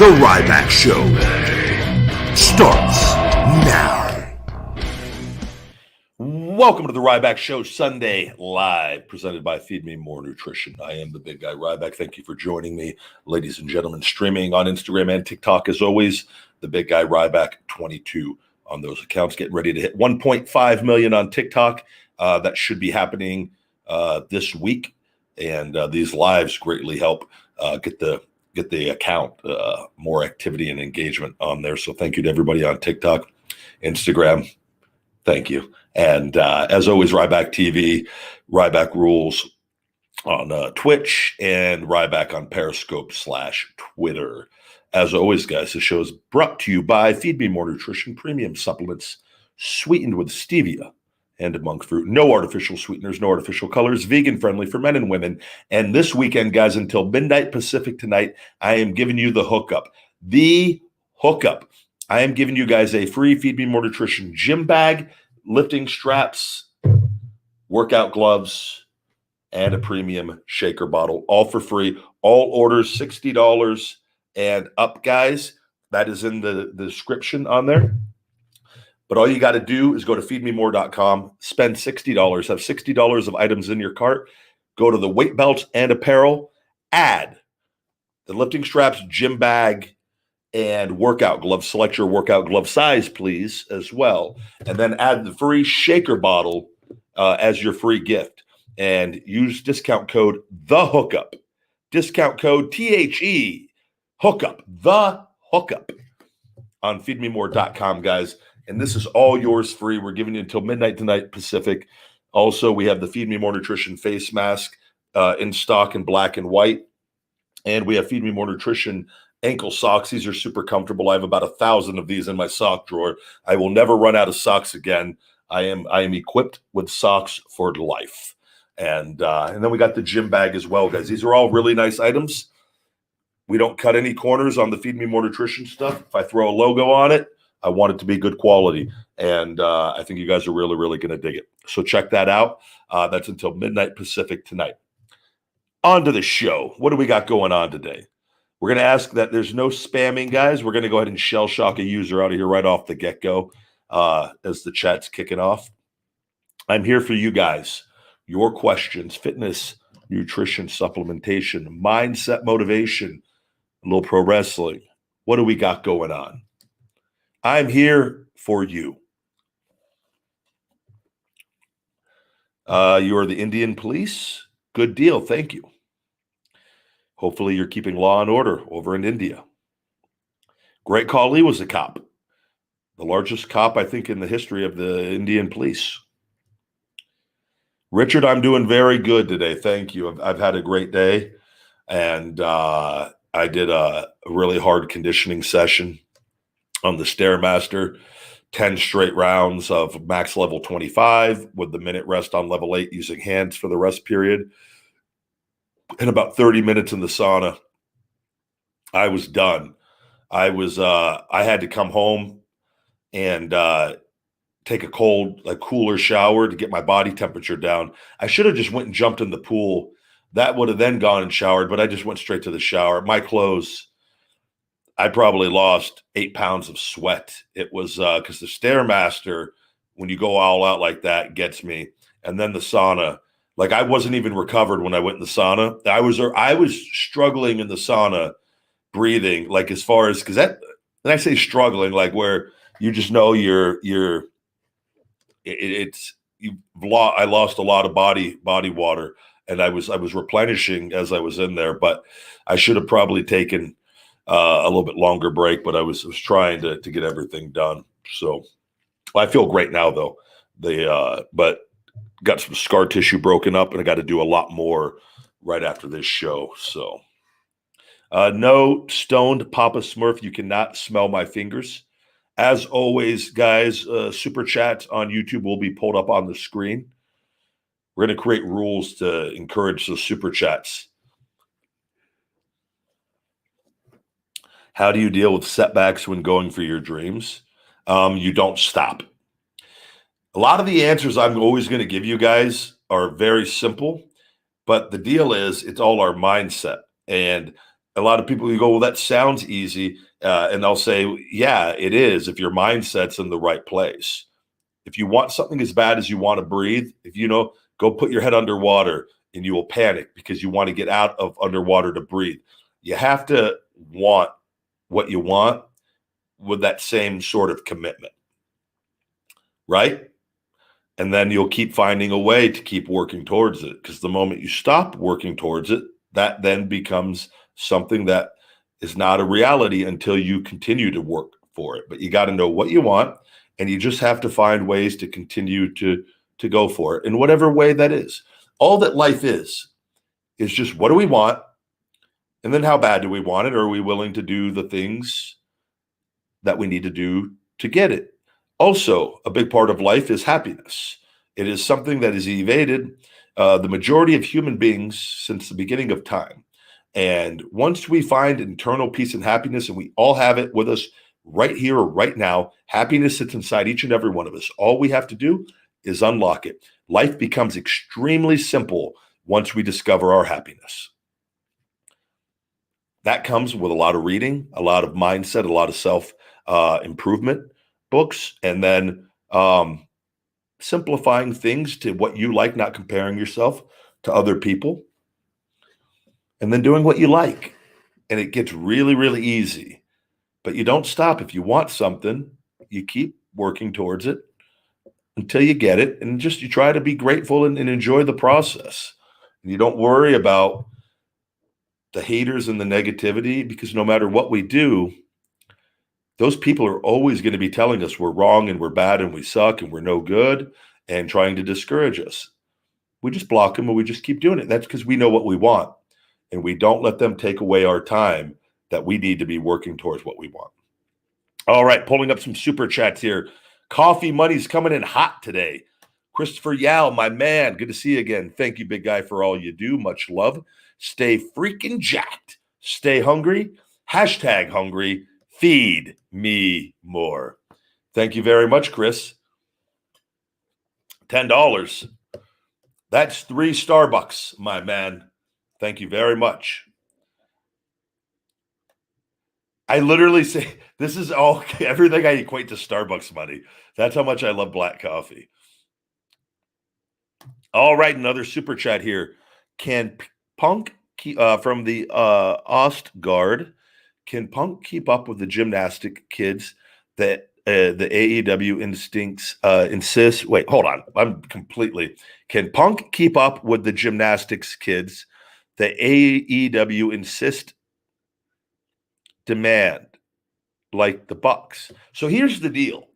The Ryback Show starts now. Welcome to the Ryback Show Sunday Live, presented by Feed Me More Nutrition. I am the big guy Ryback. Thank you for joining me, ladies and gentlemen, streaming on Instagram and TikTok as always. The big guy Ryback 22 on those accounts, getting ready to hit 1.5 million on TikTok. That should be happening this week, and these lives greatly help get the account more activity and engagement on there. So thank you to everybody on TikTok, Instagram. Thank you. And as always, Ryback TV, Ryback Rules on Twitch, and Ryback on Periscope /Twitter. As always, guys, the show is brought to you by Feed Me More Nutrition Premium Supplements, sweetened with stevia and monk fruit. No artificial sweeteners, no artificial colors, vegan friendly for men and women. And this weekend, guys, until midnight Pacific tonight, I am giving you the hookup. The hookup. I am giving you guys a free Feed Me More Nutrition gym bag, lifting straps, workout gloves, and a premium shaker bottle, all for free. All orders $60 and up, guys. That is in the description on there. But all you got to do is go to feedmemore.com, spend $60, have $60 of items in your cart, go to the Weight Belts and Apparel, add the lifting straps, gym bag, and workout gloves. Select your workout glove size, please, as well. And then add the free shaker bottle as your free gift. And use discount code THEHOOKUP. Discount code THE hookup, the hookup on feedmemore.com, guys. And this is all yours free. We're giving you until midnight tonight Pacific. Also, we have the Feed Me More Nutrition face mask in stock in black and white. And we have Feed Me More Nutrition ankle socks. These are super comfortable. I have about 1,000 of these in my sock drawer. I will never run out of socks again. I am equipped with socks for life. And then we got the gym bag as well, guys. These are all really nice items. We don't cut any corners on the Feed Me More Nutrition stuff. If I throw a logo on it, I want it to be good quality. And I think you guys are really, really going to dig it. So check that out. That's until midnight Pacific tonight. On to the show. What do we got going on today? We're going to ask that there's no spamming, guys. We're going to go ahead and shell shock a user out of here right off the get-go as the chat's kicking off. I'm here for you guys. Your questions, fitness, nutrition, supplementation, mindset, motivation, a little pro wrestling. What do we got going on? I'm here for you. You are the Indian police. Good deal. Thank you. Hopefully you're keeping law and order over in India. Great Khali was a cop. The largest cop, I think, in the history of the Indian police. Richard, I'm doing very good today. Thank you. I've had a great day. And I did a really hard conditioning session on the Stairmaster, 10 straight rounds of max level 25 with the minute rest on level 8 using hands for the rest period. And about 30 minutes in the sauna, I was done. I had to come home and take a cooler shower to get my body temperature down. I should have just went and jumped in the pool. That would have then gone and showered, but I just went straight to the shower. My clothes, I probably lost 8 pounds of sweat. It was because the Stairmaster, when you go all out like that, gets me. And then the sauna, like I wasn't even recovered when I went in the sauna. I was struggling in the sauna, breathing, like as far as, because that, and I say struggling, like where you just know I lost a lot of body water, and I was replenishing as I was in there, but I should have probably taken a little bit longer break, but I was trying to get everything done. So I feel great now though. But got some scar tissue broken up, and I got to do a lot more right after this show. So no, stoned Papa Smurf, you cannot smell my fingers. As always, guys, super chats on YouTube will be pulled up on the screen. We're going to create rules to encourage those super chats. How do you deal with setbacks when going for your dreams? You don't stop. A lot of the answers I'm always going to give you guys are very simple, but the deal is it's all our mindset. And A lot of people, you go, well, that sounds easy. And I'll say, yeah, it is if your mindset's in the right place. If you want something as bad as you want to breathe, if you know, go put your head underwater and you will panic because you want to get out of underwater to breathe. You have to want what you want with that same sort of commitment, right? And then you'll keep finding a way to keep working towards it, because the moment you stop working towards it, that then becomes something that is not a reality until you continue to work for it. But you got to know what you want, and you just have to find ways to continue to go for it in whatever way that is. All that life is just, what do we want? And then how bad do we want it? Or are we willing to do the things that we need to do to get it? Also, a big part of life is happiness. It is something that is evaded the majority of human beings since the beginning of time. And once we find internal peace and happiness, and we all have it with us right here or right now, happiness sits inside each and every one of us. All we have to do is unlock it. Life becomes extremely simple once we discover our happiness. That comes with a lot of reading, a lot of mindset, a lot of self improvement books, and then simplifying things to what you like, not comparing yourself to other people, and then doing what you like. And it gets really, really easy. But you don't stop. If you want something, you keep working towards it until you get it. And just you try to be grateful and enjoy the process. And you don't worry about the haters and the negativity, because no matter what we do, those people are always going to be telling us we're wrong and we're bad and we suck and we're no good and trying to discourage us. We just block them and we just keep doing it. That's because we know what we want, and we don't let them take away our time that we need to be working towards what we want. All right, pulling up some super chats here. Coffee money's coming in hot today. Christopher Yao, my man, good to see you again. Thank you, big guy, for all you do. Much love. Stay freaking jacked. Stay hungry. Hashtag hungry. Feed me more. Thank you very much, Chris. $10. That's 3 Starbucks, my man. Thank you very much. I literally say this is all everything I equate to Starbucks money. That's how much I love black coffee. All right, another super chat here. Can Punk from the Ostgard? Can Punk keep up with the gymnastic kids that the AEW insists? Wait, hold on. Can Punk keep up with the gymnastics kids that AEW demand, like the Bucks? So here's the deal.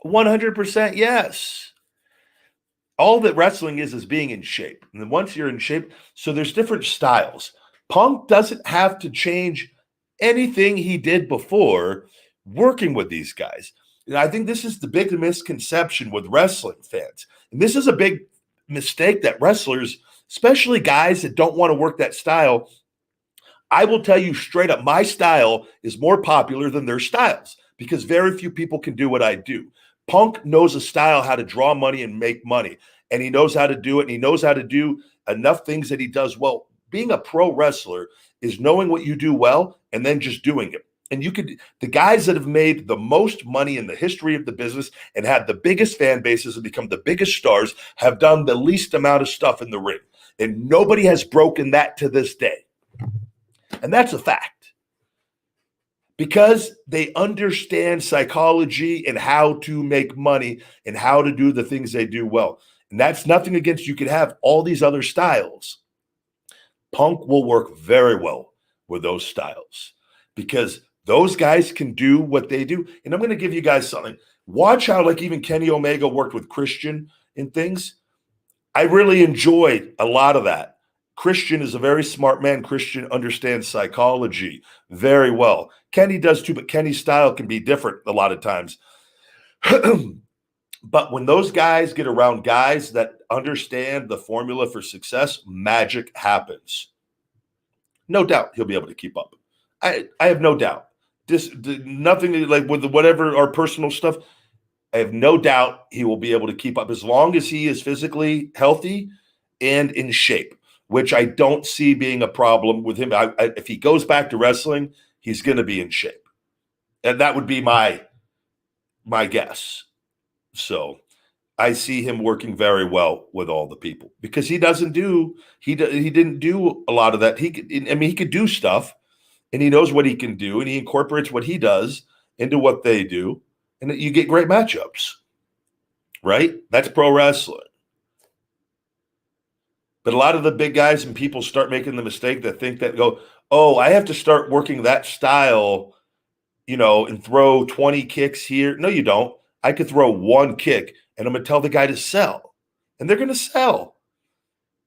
100% yes. All that wrestling is being in shape. And then once you're in shape, so there's different styles. Punk doesn't have to change anything he did before working with these guys. And I think this is the big misconception with wrestling fans. And this is a big mistake that wrestlers, especially guys that don't want to work that style, I will tell you straight up, my style is more popular than their styles because very few people can do what I do. Punk knows a style how to draw money and make money, and he knows how to do it, and he knows how to do enough things that he does well. Being a pro wrestler is knowing what you do well and then just doing it. And the guys that have made the most money in the history of the business and had the biggest fan bases and become the biggest stars have done the least amount of stuff in the ring. And nobody has broken that to this day. And that's a fact. Because they understand psychology and how to make money and how to do the things they do well. And that's nothing against, you could have all these other styles. Punk will work very well with those styles because those guys can do what they do. And I'm going to give you guys something. Watch how like even Kenny Omega worked with Christian and things. I really enjoyed a lot of that. Christian is a very smart man. Christian understands psychology very well. Kenny does too, but Kenny's style can be different a lot of times. But when those guys get around guys that understand the formula for success, magic happens. No doubt he'll be able to keep up. I have no doubt. Nothing like with whatever our personal stuff. I have no doubt he will be able to keep up as long as he is physically healthy and in shape. which I don't see being a problem with him. If he goes back to wrestling, he's going to be in shape. And that would be my guess. So I see him working very well with all the people because he didn't do a lot of that. He could do stuff and he knows what he can do and he incorporates what he does into what they do. And you get great matchups, right? That's pro wrestling. But a lot of the big guys and people start making the mistake that think that oh, I have to start working that style, and throw 20 kicks here. No, you don't. I could throw one kick and I'm going to tell the guy to sell. And they're going to sell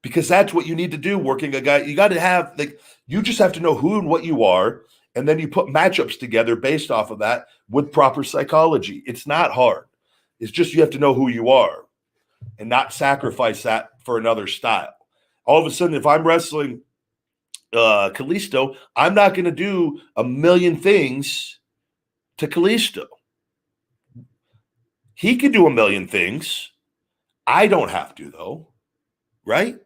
because that's what you need to do working a guy. You got to have, you just have to know who and what you are. And then you put matchups together based off of that with proper psychology. It's not hard. It's just you have to know who you are and not sacrifice that for another style. All of a sudden, if I'm wrestling Kalisto, I'm not going to do a million things to Kalisto. He can do a million things. I don't have to, though, right?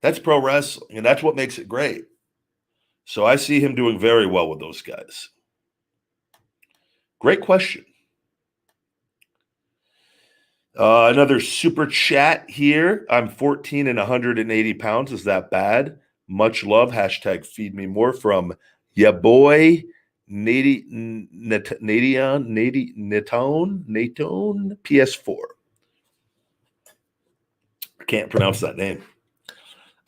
That's pro wrestling, and that's what makes it great. So I see him doing very well with those guys. Great question. Another super chat here. I'm 14 and 180 pounds. Is that bad? Much love. Hashtag feed me more from ya boy, Natone, PS4. I can't pronounce that name.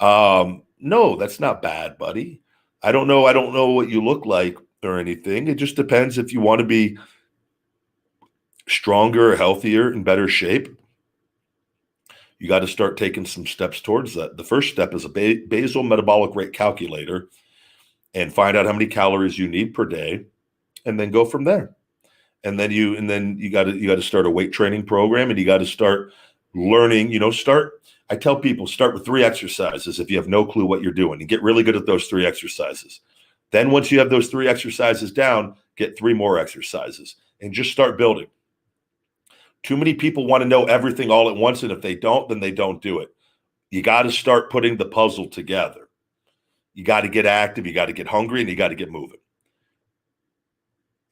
No, that's not bad, buddy. I don't know what you look like or anything. It just depends if you want to be stronger, healthier, in better shape. You got to start taking some steps towards that. The first step is a basal metabolic rate calculator and find out how many calories you need per day and then go from there. And then you got to start a weight training program and you got to start learning, I tell people start with 3 exercises if you have no clue what you're doing and get really good at those 3 exercises. Then once you have those 3 exercises down, get 3 more exercises and just start building. Too many people want to know everything all at once, and if they don't, then they don't do it. You got to start putting the puzzle together. You got to get active, you got to get hungry, and you got to get moving.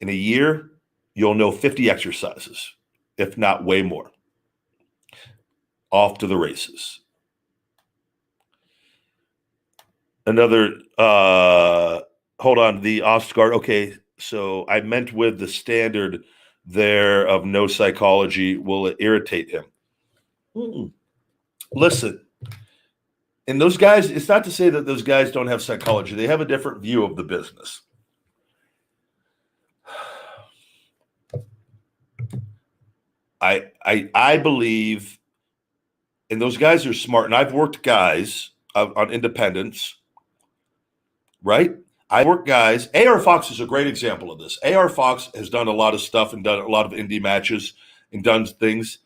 In a year, you'll know 50 exercises, if not way more. Off to the races. Another, hold on, the Oscar. Okay, so I meant with the standard there of no psychology, will it irritate him? Listen, and those guys, it's not to say that those guys don't have psychology. They have a different view of the business. I believe, and those guys are smart, and I've worked guys on independents, right? I work guys. AR Fox is a great example of this. AR Fox has done a lot of stuff and done a lot of indie matches and done things.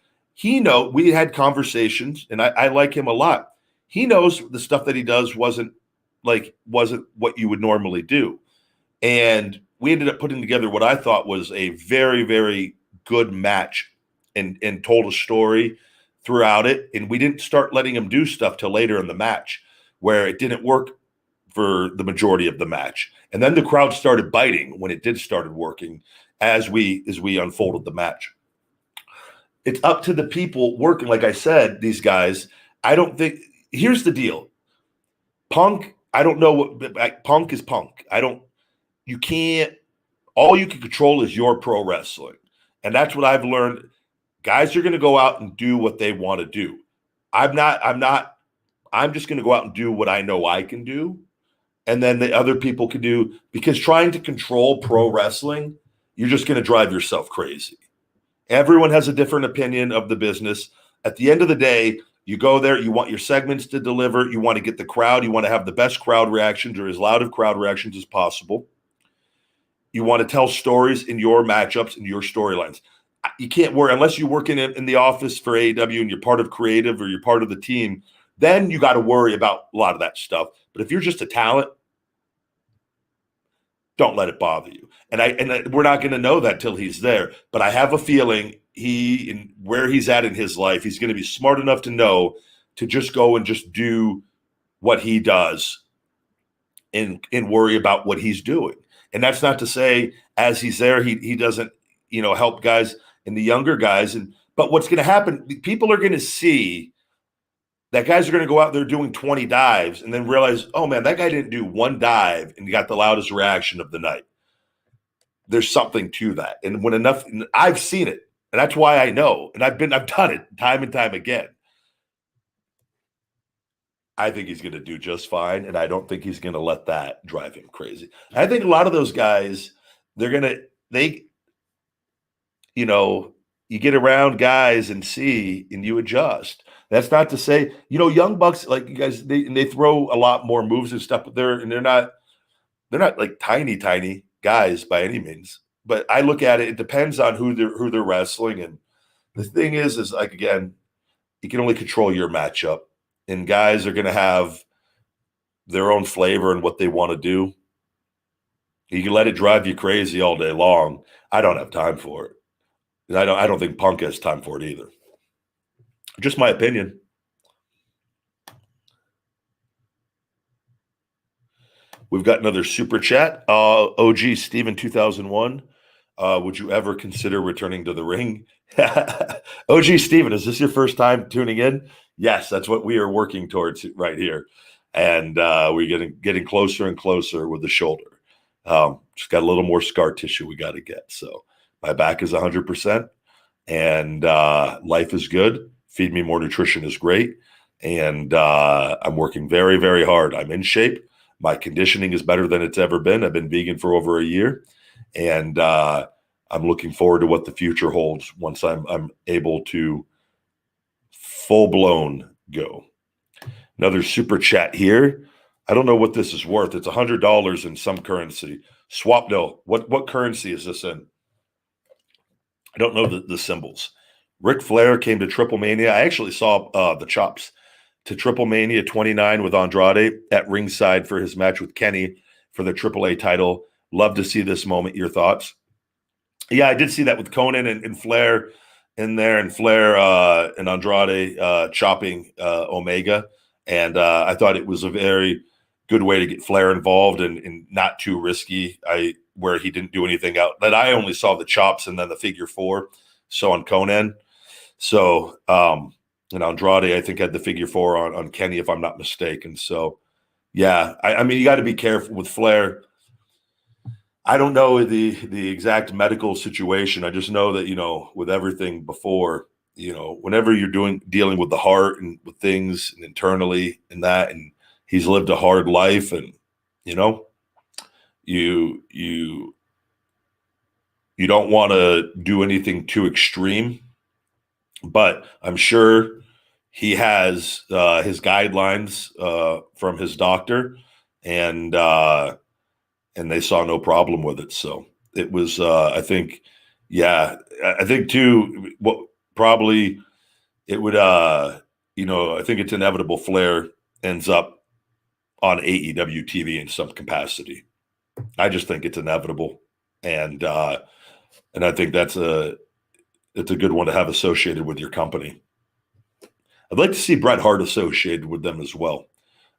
We had conversations, and I like him a lot. He knows the stuff that he does wasn't what you would normally do. And we ended up putting together what I thought was a very, very good match and told a story throughout it. And we didn't start letting him do stuff till later in the match where it didn't work for the majority of the match. And then the crowd started biting when it started working as we unfolded the match. It's up to the people working. Like I said, these guys, here's the deal. Punk, I don't know what Punk is Punk. All you can control is your pro wrestling. And that's what I've learned. Guys are going to go out and do what they want to do. I'm just going to go out and do what I know I can do. And then the other people can do, because trying to control pro wrestling, you're just going to drive yourself crazy. Everyone has a different opinion of the business. At the end of the day, you go there, you want your segments to deliver, you want to get the crowd, you want to have the best crowd reactions or as loud of crowd reactions as possible. You want to tell stories in your matchups and your storylines. You can't worry, unless you work in the office for AEW and you're part of creative or you're part of the team, then you got to worry about a lot of that stuff. But if you're just a talent, don't let it bother you. And we're not going to know that till he's there. But I have a feeling where he's at in his life, he's going to be smart enough to know to just go and just do what he does and worry about what he's doing. And that's not to say as he's there, he doesn't, help guys and the younger guys. But what's going to happen, people are going to see that guys are going to go out there doing 20 dives and then realize, oh man, that guy didn't do one dive and got the loudest reaction of the night. There's something to that. And when enough, I've seen it. And that's why I know. And I've done it time and time again. I think he's going to do just fine. And I don't think he's going to let that drive him crazy. I think a lot of those guys, you get around guys and see, and you adjust. That's not to say, young bucks, like you guys, they throw a lot more moves and stuff, but they're not like tiny guys by any means. But I look at it, it depends on who they're wrestling. And the thing is like, again, you can only control your matchup, and guys are going to have their own flavor and what they want to do. You can let it drive you crazy all day long. I don't have time for it. And I don't think Punk has time for it either. Just my opinion. We've got another super chat. OG Steven 2001. Would you ever consider returning to the ring? OG Steven, is this your first time tuning in? Yes, that's what we are working towards right here. And we're getting closer and closer with the shoulder. Just got a little more scar tissue we got to get. So my back is 100%, and life is good. Feed Me More Nutrition is great. And I'm working very, very hard. I'm in shape. My conditioning is better than it's ever been. I've been vegan for over a year. And I'm looking forward to what the future holds once I'm able to full-blown go. Another super chat here. I don't know what this is worth. It's $100 in some currency. Swap no. What currency is this in? I don't know the symbols. Ric Flair came to Triple Mania. I actually saw the chops to Triple Mania 29 with Andrade at ringside for his match with Kenny for the AAA title. Love to see this moment. Your thoughts? Yeah, I did see that with Conan and Flair in there, and Flair and Andrade chopping Omega. And I thought it was a very good way to get Flair involved and not too risky. Where he didn't do anything out. That I only saw the chops and then the figure four. So on Conan. So and Andrade, I think, had the figure four on Kenny, if I'm not mistaken. So yeah, I mean, you got to be careful with Flair. I don't know the exact medical situation. I just know that, with everything before, whenever you're dealing with the heart and with things and internally and that, and he's lived a hard life, and, you don't want to do anything too extreme, but I'm sure he has his guidelines from his doctor, and they saw no problem with it. So it was, I think too, what probably it would, I think it's inevitable Flair ends up on AEW TV in some capacity. I just think it's inevitable. And I think it's a good one to have associated with your company. I'd like to see Bret Hart associated with them as well.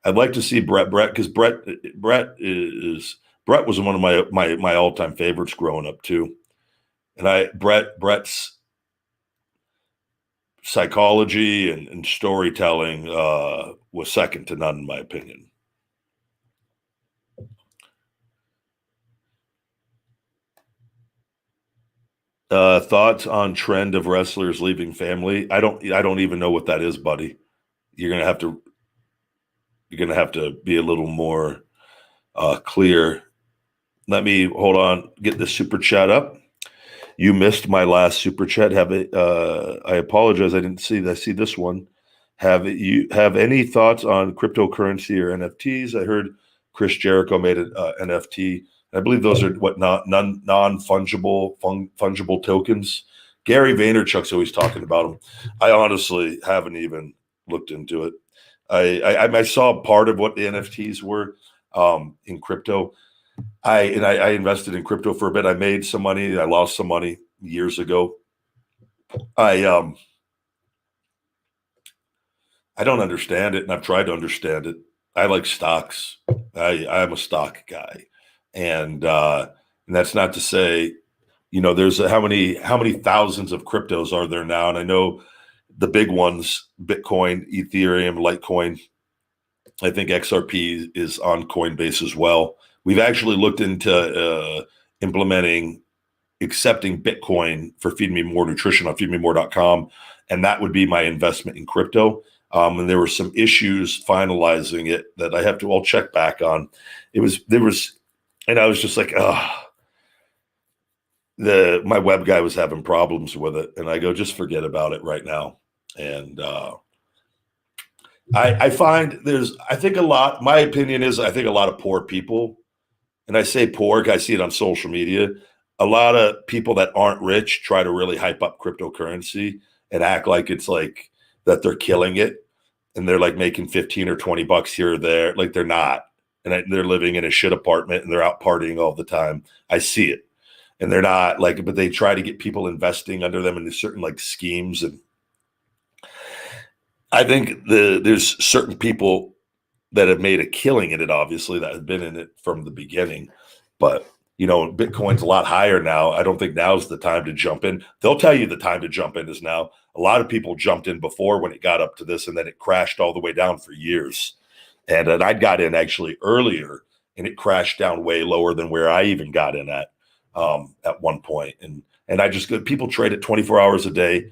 I'd like to see Bret, because Bret was one of my all-time favorites growing up too. And Bret's psychology and storytelling was second to none, in my opinion. Thoughts on trend of wrestlers leaving family? I don't even know what that is, buddy. You're gonna have to be a little more clear. Let me hold on. Get the super chat up. You missed my last super chat. I apologize. I didn't see that. I see this one. Have you any thoughts on cryptocurrency or NFTs? I heard Chris Jericho made an NFT. I believe those are non-fungible fungible tokens. Gary Vaynerchuk's always talking about them. I honestly haven't even looked into it. I saw part of what the NFTs were in crypto. I invested in crypto for a bit. I made some money. I lost some money years ago. I don't understand it, and I've tried to understand it. I like stocks. I'm a stock guy, and that's not to say, there's how many thousands of cryptos are there now, and I know the big ones: Bitcoin, Ethereum, Litecoin. I think XRP is on Coinbase as well. We've actually looked into accepting Bitcoin for Feed Me More Nutrition on feedmemore.com. And that would be my investment in crypto. And there were some issues finalizing it that I'll check back on. And I was just like, my web guy was having problems with it. And I go, just forget about it right now. And I find my opinion is, I think a lot of poor people, and I say poor, I see it on social media. A lot of people that aren't rich try to really hype up cryptocurrency and act like it's like that they're killing it. And they're like making 15 or 20 bucks here or there. Like they're not. And they're living in a shit apartment and they're out partying all the time. I see it. And they're not like, but they try to get people investing under them in certain like schemes. And I think there's certain people that have made a killing in it, obviously, that have been in it from the beginning. But, Bitcoin's a lot higher now. I don't think now's the time to jump in. They'll tell you the time to jump in is now. A lot of people jumped in before when it got up to this, and then it crashed all the way down for years. And I got in actually earlier, and it crashed down way lower than where I even got in at one point. And I just people trade it 24 hours a day.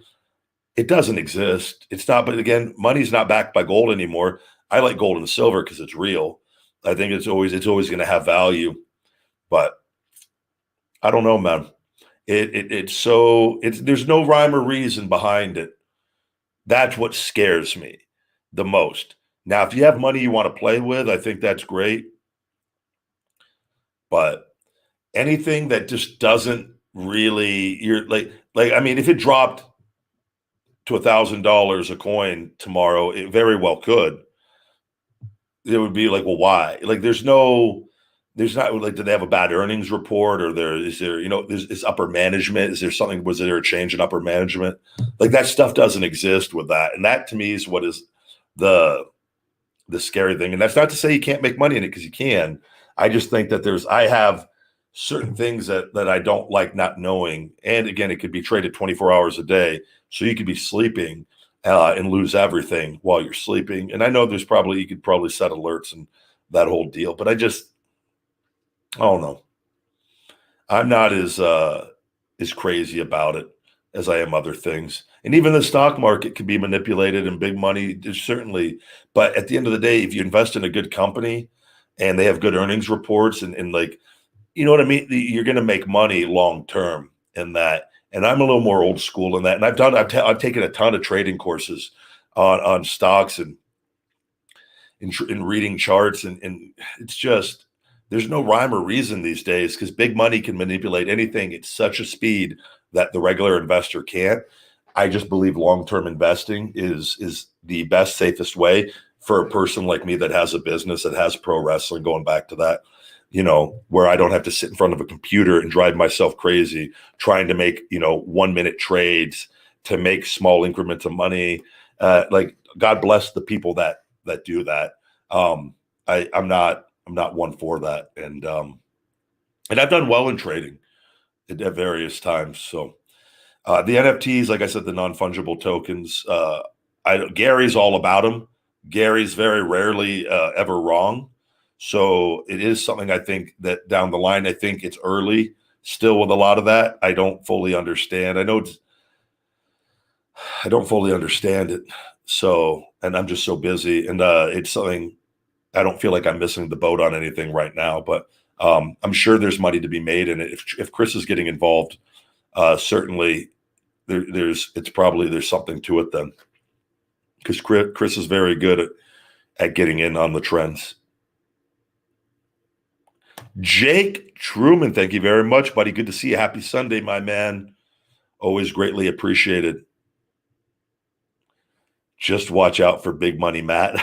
It doesn't exist. It's not, but again, money's not backed by gold anymore. I like gold and silver because it's real. I think it's always going to have value, but I don't know, man. There's no rhyme or reason behind it. That's what scares me the most. Now, if you have money you want to play with, I think that's great. But anything that just doesn't really, if it dropped to $1,000 a coin tomorrow, it very well could. It would be like, well, why? Like, there's not like, did they have a bad earnings report, or is upper management? Is there something? Was there a change in upper management? Like that stuff doesn't exist with that, and that to me is what is the scary thing. And that's not to say you can't make money in it, because you can. I just think that I have certain things that I don't like not knowing. And again, it could be traded 24 hours a day, so you could be sleeping and lose everything while you're sleeping. And I know you could probably set alerts and that whole deal, but I don't know. I'm not as crazy about it as I am other things. And even the stock market can be manipulated, and big money is certainly. But at the end of the day, if you invest in a good company and they have good earnings reports and like, you know what I mean, you're going to make money long term in that. And I'm a little more old school in that. And I've taken a ton of trading courses on stocks and in reading charts, and it's just, there's no rhyme or reason these days, because big money can manipulate anything at such a speed that the regular investor can't. I just believe long-term investing is the best, safest way for a person like me that has a business, that has pro wrestling, going back to that, where I don't have to sit in front of a computer and drive myself crazy trying to make, 1 minute trades to make small increments of money. Like, God bless the people that do that. I'm not one for that. And I've done well in trading at various times. So the NFTs, like I said, the non-fungible tokens, Gary's all about them. Gary's very rarely ever wrong. So it is something, I think, that down the line, I think it's early still with a lot of that. I don't fully understand. I don't fully understand it. So, and I'm just so busy, and it's something I don't feel like I'm missing the boat on anything right now, but I'm sure there's money to be made in it. If Chris is getting involved, certainly there's something to it then, because Chris is very good at getting in on the trends. Jake Truman, thank you very much, buddy. Good to see you. Happy Sunday, my man. Always greatly appreciated. Just watch out for big money, Matt.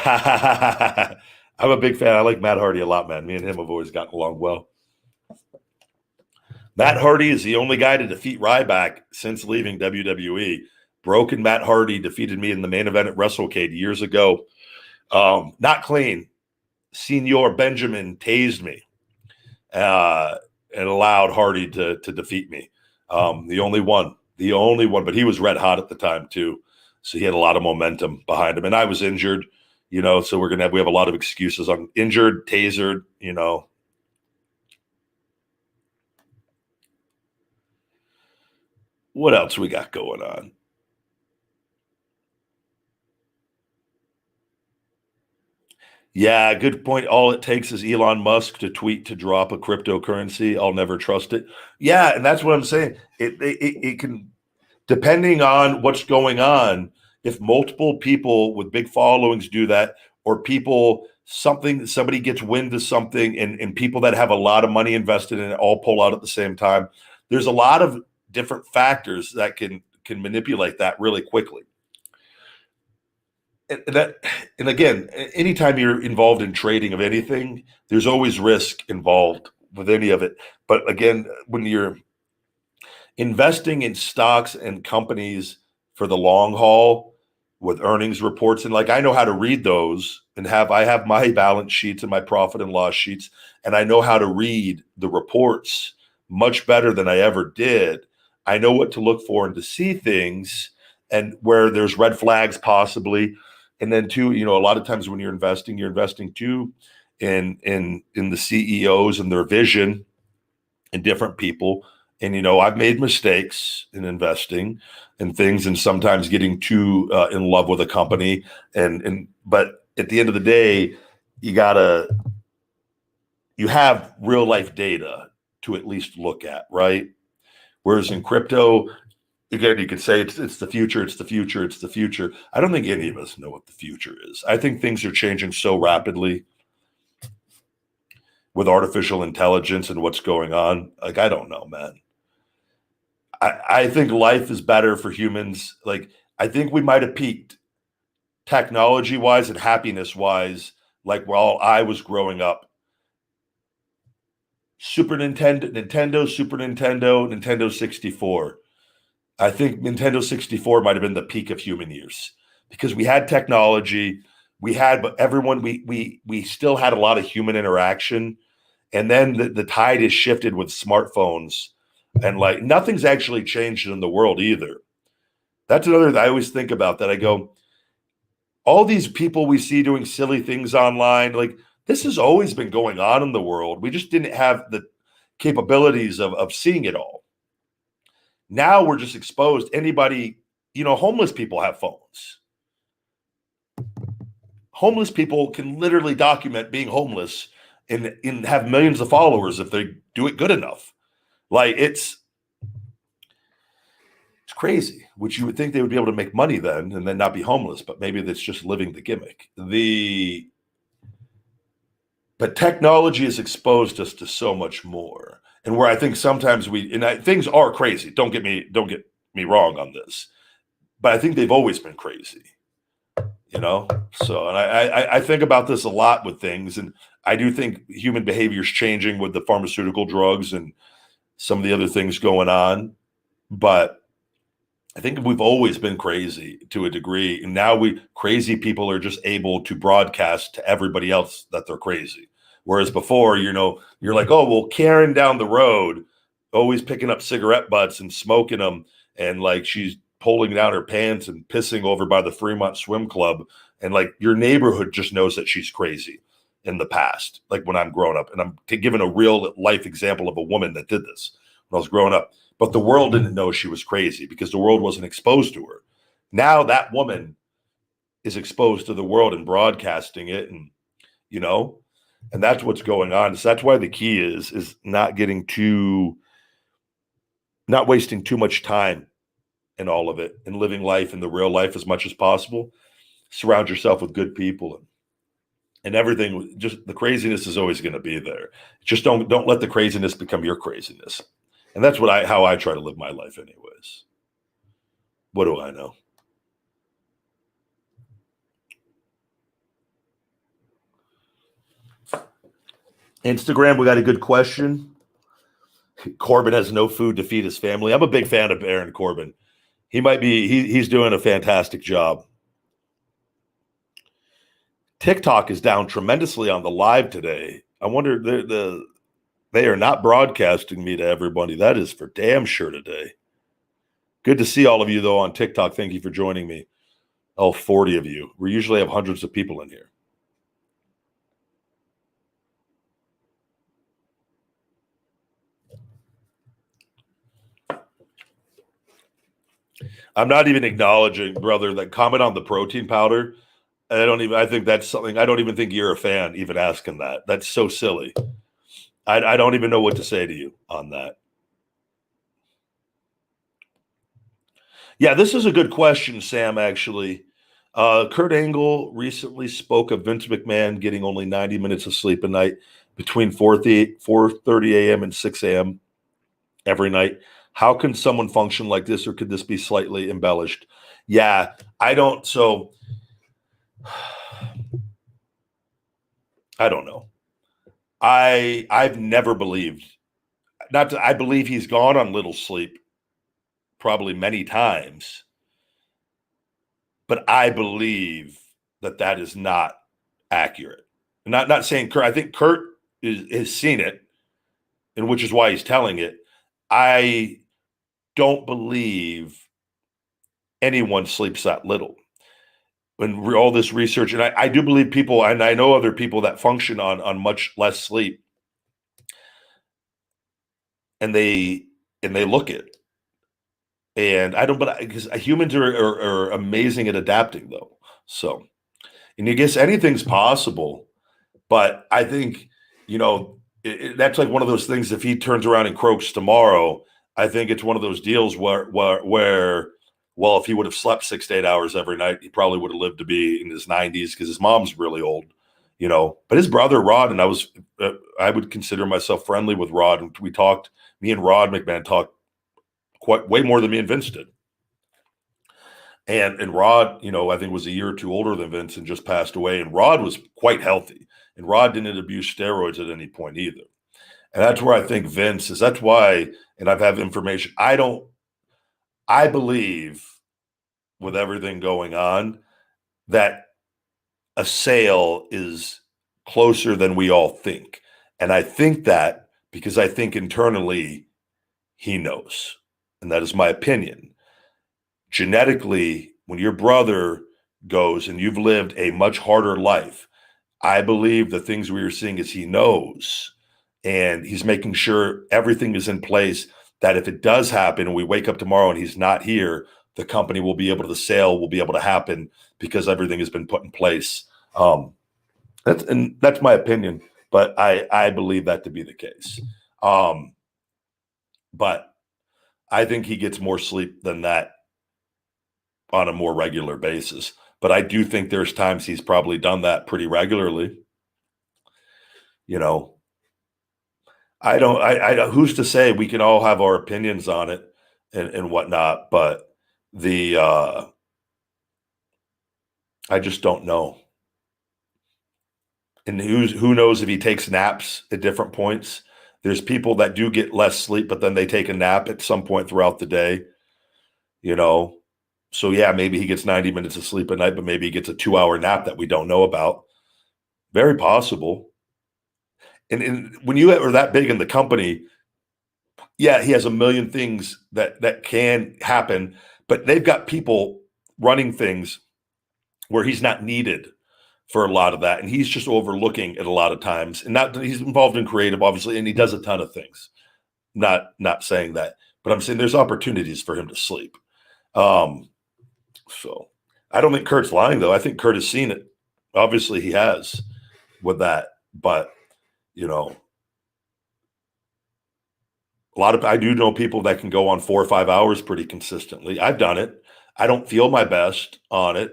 I'm a big fan. I like Matt Hardy a lot, man. Me and him have always gotten along well. Matt Hardy is the only guy to defeat Ryback since leaving WWE. Broken Matt Hardy defeated me in the main event at WrestleCade years ago. Not clean. Senor Benjamin tased me and allowed Hardy to defeat me. The only one, but he was red hot at the time too. So he had a lot of momentum behind him. And I was injured, so we have a lot of excuses on injured, tasered, What else we got going on? Yeah, good point. All it takes is Elon Musk to tweet to drop a cryptocurrency. I'll never trust it. Yeah, and that's what I'm saying. It can, depending on what's going on, if multiple people with big followings do that, or somebody gets wind of something, and people that have a lot of money invested in it all pull out at the same time. There's a lot of different factors that can manipulate that really quickly. And again, anytime you're involved in trading of anything, there's always risk involved with any of it. But again, when you're investing in stocks and companies for the long haul with earnings reports, and I know how to read those, and I have my balance sheets and my profit and loss sheets, and I know how to read the reports much better than I ever did. I know what to look for and to see things, and where there's red flags possibly. And then too, a lot of times when you're investing too in the CEOs and their vision and different people. And, I've made mistakes in investing and things, and sometimes getting too in love with a company. But at the end of the day, you have real life data to at least look at, right? Whereas in crypto, again, you could say it's the future, it's the future, it's the future. I don't think any of us know what the future is. I think things are changing so rapidly with artificial intelligence and what's going on. I don't know, man. I think life is better for humans. I think we might have peaked technology-wise and happiness-wise, while I was growing up. Super Nintendo, Super Nintendo, Nintendo 64. I think Nintendo 64 might have been the peak of human years, because we had technology, but everyone, we still had a lot of human interaction. And then the tide has shifted with smartphones, and nothing's actually changed in the world either. That's another that I always think about, that I go, all these people we see doing silly things online, this has always been going on in the world. We just didn't have the capabilities of seeing it all. Now we're just exposed. Anybody, homeless people have phones. Homeless people can literally document being homeless and have millions of followers if they do it good enough. It's crazy, which you would think they would be able to make money then and then not be homeless, but maybe that's just living the gimmick. But technology has exposed us to so much more. And where I think sometimes things are crazy. Don't get me wrong on this, but I think they've always been crazy, So, and I think about this a lot with things, and I do think human behavior is changing with the pharmaceutical drugs and some of the other things going on. But I think we've always been crazy to a degree, and now crazy people are just able to broadcast to everybody else that they're crazy. Whereas before, you're like, oh, well, Karen down the road, always picking up cigarette butts and smoking them, and she's pulling down her pants and pissing over by the Fremont Swim Club, and your neighborhood just knows that she's crazy in the past. When I'm growing up, and I'm giving a real life example of a woman that did this when I was growing up, but the world didn't know she was crazy because the world wasn't exposed to her. Now that woman is exposed to the world and broadcasting it, and and that's what's going on. So that's why the key is not wasting too much time in all of it, and living life in the real life as much as possible. Surround yourself with good people, and everything. Just the craziness is always going to be there. Just don't let the craziness become your craziness. And that's how I try to live my life anyways. What do I know? Instagram, we got a good question. Corbin has no food to feed his family. I'm a big fan of Baron Corbin. He's doing a fantastic job. TikTok is down tremendously on the live today. I wonder they are not broadcasting me to everybody. That is for damn sure today. Good to see all of you, though, on TikTok. Thank you for joining me. Oh, 40 of you. We usually have hundreds of people in here. I'm not even acknowledging, brother, that comment on the protein powder. I think that's something, I don't even think you're a fan even asking that. That's so silly. I don't even know what to say to you on that. Yeah, this is a good question, Sam, actually. Kurt Angle recently spoke of Vince McMahon getting only 90 minutes of sleep a night between 4:30 a.m. and 6 a.m. every night. How can someone function like this, or could this be slightly embellished? Yeah, I don't. So I don't know. I've never believed. I believe he's gone on little sleep probably many times, but I believe that is not accurate. Not saying Kurt. I think Kurt has seen it, and which is why he's telling it. I don't believe anyone sleeps that little. When all this research, and I do believe people, and I know other people that function on much less sleep, and they look it. And I don't, but because humans are amazing at adapting, though. So, and I guess anything's possible, but I think, that's like one of those things. If he turns around and croaks tomorrow, I think it's one of those deals where, well, if he would have slept 6 to 8 hours every night, he probably would have lived to be in his 90s because his mom's really old, But his brother Rod, and I would consider myself friendly with Rod, and we talked. Me and Rod McMahon talked way more than me and Vince did. And Rod, I think was a year or two older than Vince and just passed away. And Rod was quite healthy. And Rod didn't abuse steroids at any point either. And that's where I think Vince is. That's why, and I've had information. I believe with everything going on that a sale is closer than we all think. And I think that because I think internally he knows. And that is my opinion. Genetically, when your brother goes and you've lived a much harder life, I believe the things we are seeing is he knows, and he's making sure everything is in place that if it does happen and we wake up tomorrow and he's not here, the company will be able to, the sale will be able to happen because everything has been put in place. That's my opinion, but I believe that to be the case. But I think he gets more sleep than that on a more regular basis. But I do think there's times he's probably done that pretty regularly. I who's to say? We can all have our opinions on it and whatnot, but I just don't know. And who knows if he takes naps at different points? There's people that do get less sleep, but then they take a nap at some point throughout the day, So yeah, maybe he gets 90 minutes of sleep a night, but maybe he gets a 2-hour nap that we don't know about. Very possible. And when you are that big in the company, yeah, he has a million things that can happen, but they've got people running things where he's not needed for a lot of that, and he's just overlooking it a lot of times. And not he's involved in creative, obviously, and he does a ton of things. Not saying that, but I'm saying there's opportunities for him to sleep. So I don't think Kurt's lying, though. I think Kurt has seen it. Obviously, he has with that, but I do know people that can go on 4 or 5 hours pretty consistently. I've done it. I don't feel my best on it.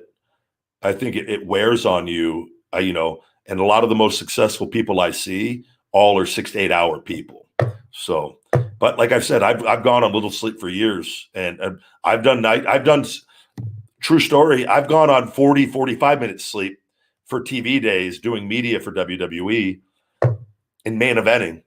I think it wears on you, and a lot of the most successful people I see all are 6 to 8 hour people. So, but like I've said, I've gone on little sleep for years, and I've done true story. I've gone on 40, 45 minutes sleep for TV days doing media for WWE and main eventing.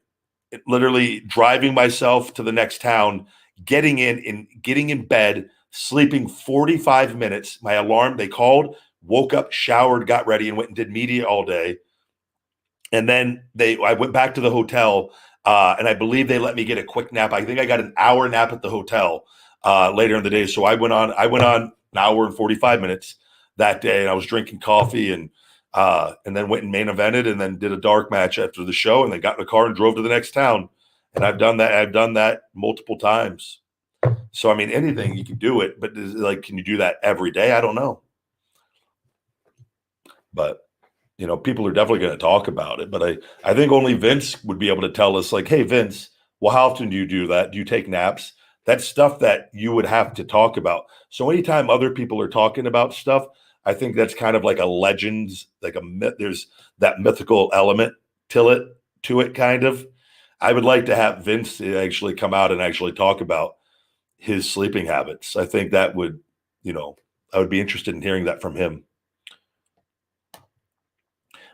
Literally driving myself to the next town, getting in bed, sleeping 45 minutes. My alarm, they called. woke up, showered, got ready, and went and did media all day. And then I went back to the hotel, and I believe they let me get a quick nap. I think I got an hour nap at the hotel later in the day. So I went on an hour and 45 minutes that day, and I was drinking coffee and then went and main evented, and then did a dark match after the show, and then got in the car and drove to the next town. And I've done that multiple times. So I mean, anything you can do it, but like, can you do that every day? I don't know. But people are definitely going to talk about it. But I think only Vince would be able to tell us, like, hey, Vince, well, how often do you do that? Do you take naps? That's stuff that you would have to talk about. So anytime other people are talking about stuff, I think that's kind of like a legends, like a myth. There's that mythical element to it kind of. I would like to have Vince actually come out and actually talk about his sleeping habits. I think that would, I would be interested in hearing that from him.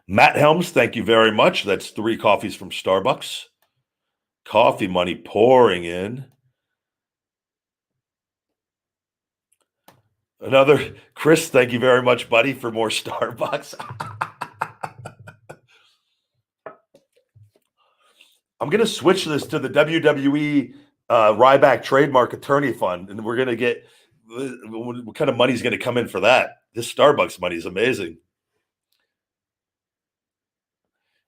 Matt Helms, thank you very much. That's 3 coffees from Starbucks. Coffee money pouring in. Another Chris, thank you very much, buddy, for more Starbucks. I'm going to switch this to the WWE Ryback trademark attorney fund, and we're going to get what kind of money is going to come in for that. This Starbucks money is amazing.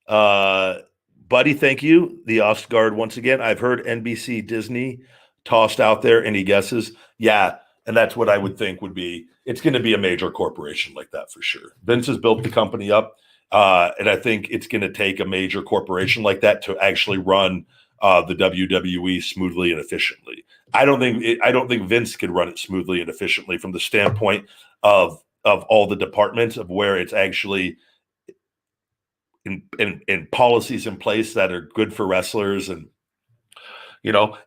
Buddy, thank you. The Ostgard once again. I've heard NBC Disney tossed out there. Any guesses? Yeah, and that's what I would think would be. It's going to be a major corporation like that for sure. Vince has built the company up, and I think it's going to take a major corporation like that to actually run the WWE smoothly and efficiently. I don't think Vince could run it smoothly and efficiently from the standpoint of all the departments of where it's actually in policies in place that are good for wrestlers. And and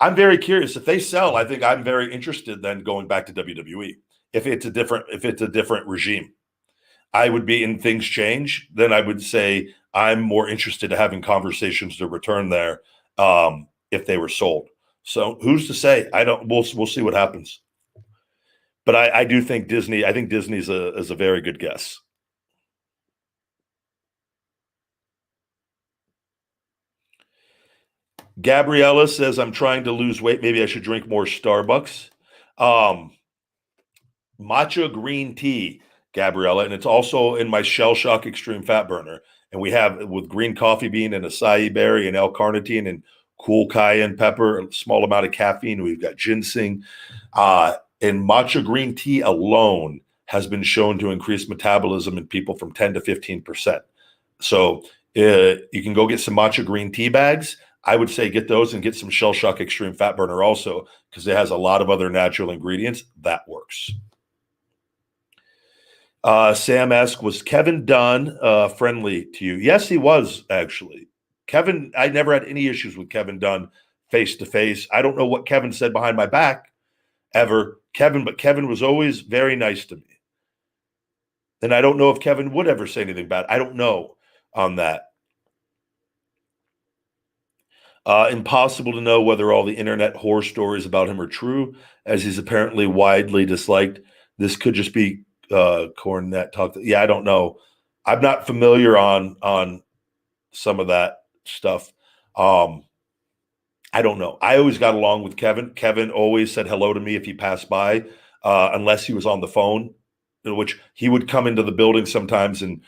I'm very curious if they sell. I think I'm very interested then going back to WWE if it's a different regime. I would be, and things change, then I would say I'm more interested in having conversations to return there if they were sold. So who's to say? We'll see what happens. But I do think Disney. I think Disney is a very good guess. Gabriella says, I'm trying to lose weight. Maybe I should drink more Starbucks. Matcha green tea, Gabriella, and it's also in my Shell Shock Extreme Fat Burner. And we have with green coffee bean and acai berry and L-carnitine and cool cayenne pepper, a small amount of caffeine. We've got ginseng. And matcha green tea alone has been shown to increase metabolism in people from 10 to 15%. So you can go get some matcha green tea bags. I would say get those and get some Shell Shock Extreme Fat Burner also, because it has a lot of other natural ingredients. That works. Sam asks, was Kevin Dunn friendly to you? Yes, he was, actually. Kevin, I never had any issues with Kevin Dunn face to face. I don't know what Kevin said behind my back ever, but Kevin was always very nice to me. And I don't know if Kevin would ever say anything bad. I don't know on that. Impossible to know whether all the internet horror stories about him are true, as he's apparently widely disliked. This could just be Cornet talk. Yeah, I don't know. I'm not familiar on some of that stuff. I don't know. I always got along with Kevin. Kevin always said hello to me if he passed by, unless he was on the phone, which he would come into the building sometimes and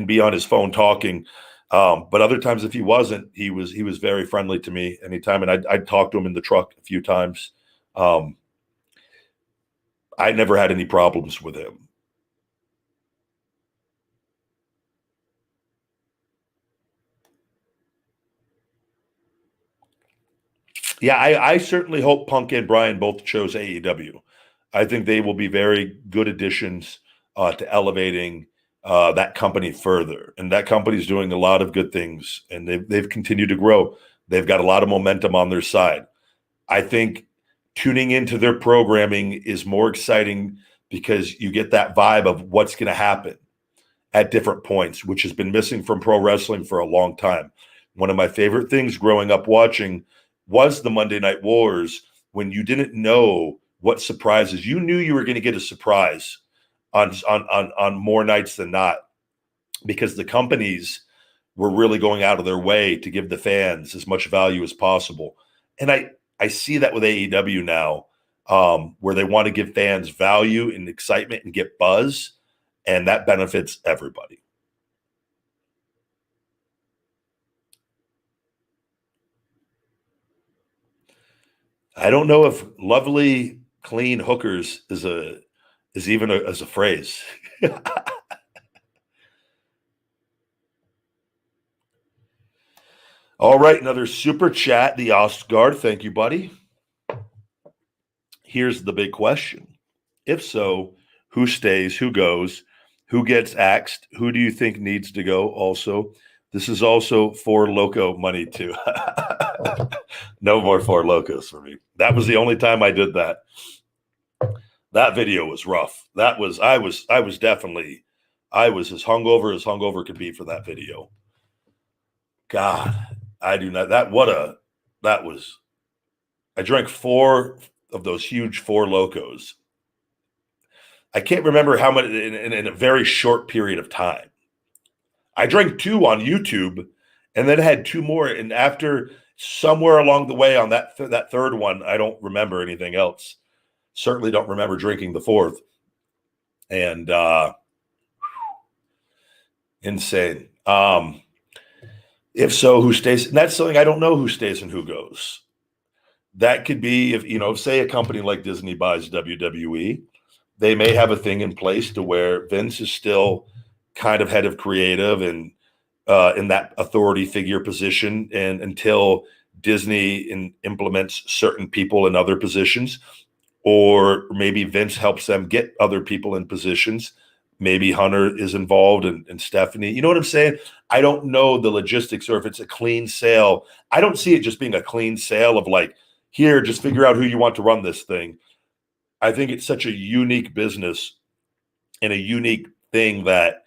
be on his phone talking. But other times, if he wasn't, he was very friendly to me anytime. And I'd talk to him in the truck a few times. I never had any problems with him. Yeah, I certainly hope Punk and Bryan both chose AEW. I think they will be very good additions to elevating that company further. And that company is doing a lot of good things, and they've continued to grow. They've got a lot of momentum on their side. I think tuning into their programming is more exciting because you get that vibe of what's going to happen at different points, which has been missing from pro wrestling for a long time. One of my favorite things growing up watching was the Monday Night Wars, when you didn't know what surprises. You knew you were going to get a surprise on more nights than not, because the companies were really going out of their way to give the fans as much value as possible. And I see that with AEW now, where they want to give fans value and excitement and get buzz, and that benefits everybody. I don't know if lovely, clean hookers is even as a phrase. All right, another super chat, the Ostgard. Thank you, buddy. Here's the big question. If so, who stays, who goes, who gets axed, who do you think needs to go also? This is also Four Loco money too. No more Four Locos for me. That was the only time I did that. That video was rough. I was as hungover could be for that video. God, I do not. I drank 4 of those huge Four Locos. I can't remember how much in a very short period of time. I drank 2 on YouTube and then had 2 more. And after somewhere along the way on that third one, I don't remember anything else. Certainly don't remember drinking the 4th. And insane. If so, who stays? And that's something I don't know, who stays and who goes. That could be if, say a company like Disney buys WWE, they may have a thing in place to where Vince is still kind of head of creative and in that authority figure position, and until Disney implements certain people in other positions, or maybe Vince helps them get other people in positions. Maybe Hunter is involved and Stephanie. You know what I'm saying? I don't know the logistics, or if it's a clean sale. I don't see it just being a clean sale of like, here, just figure out who you want to run this thing. I think it's such a unique business and a unique thing that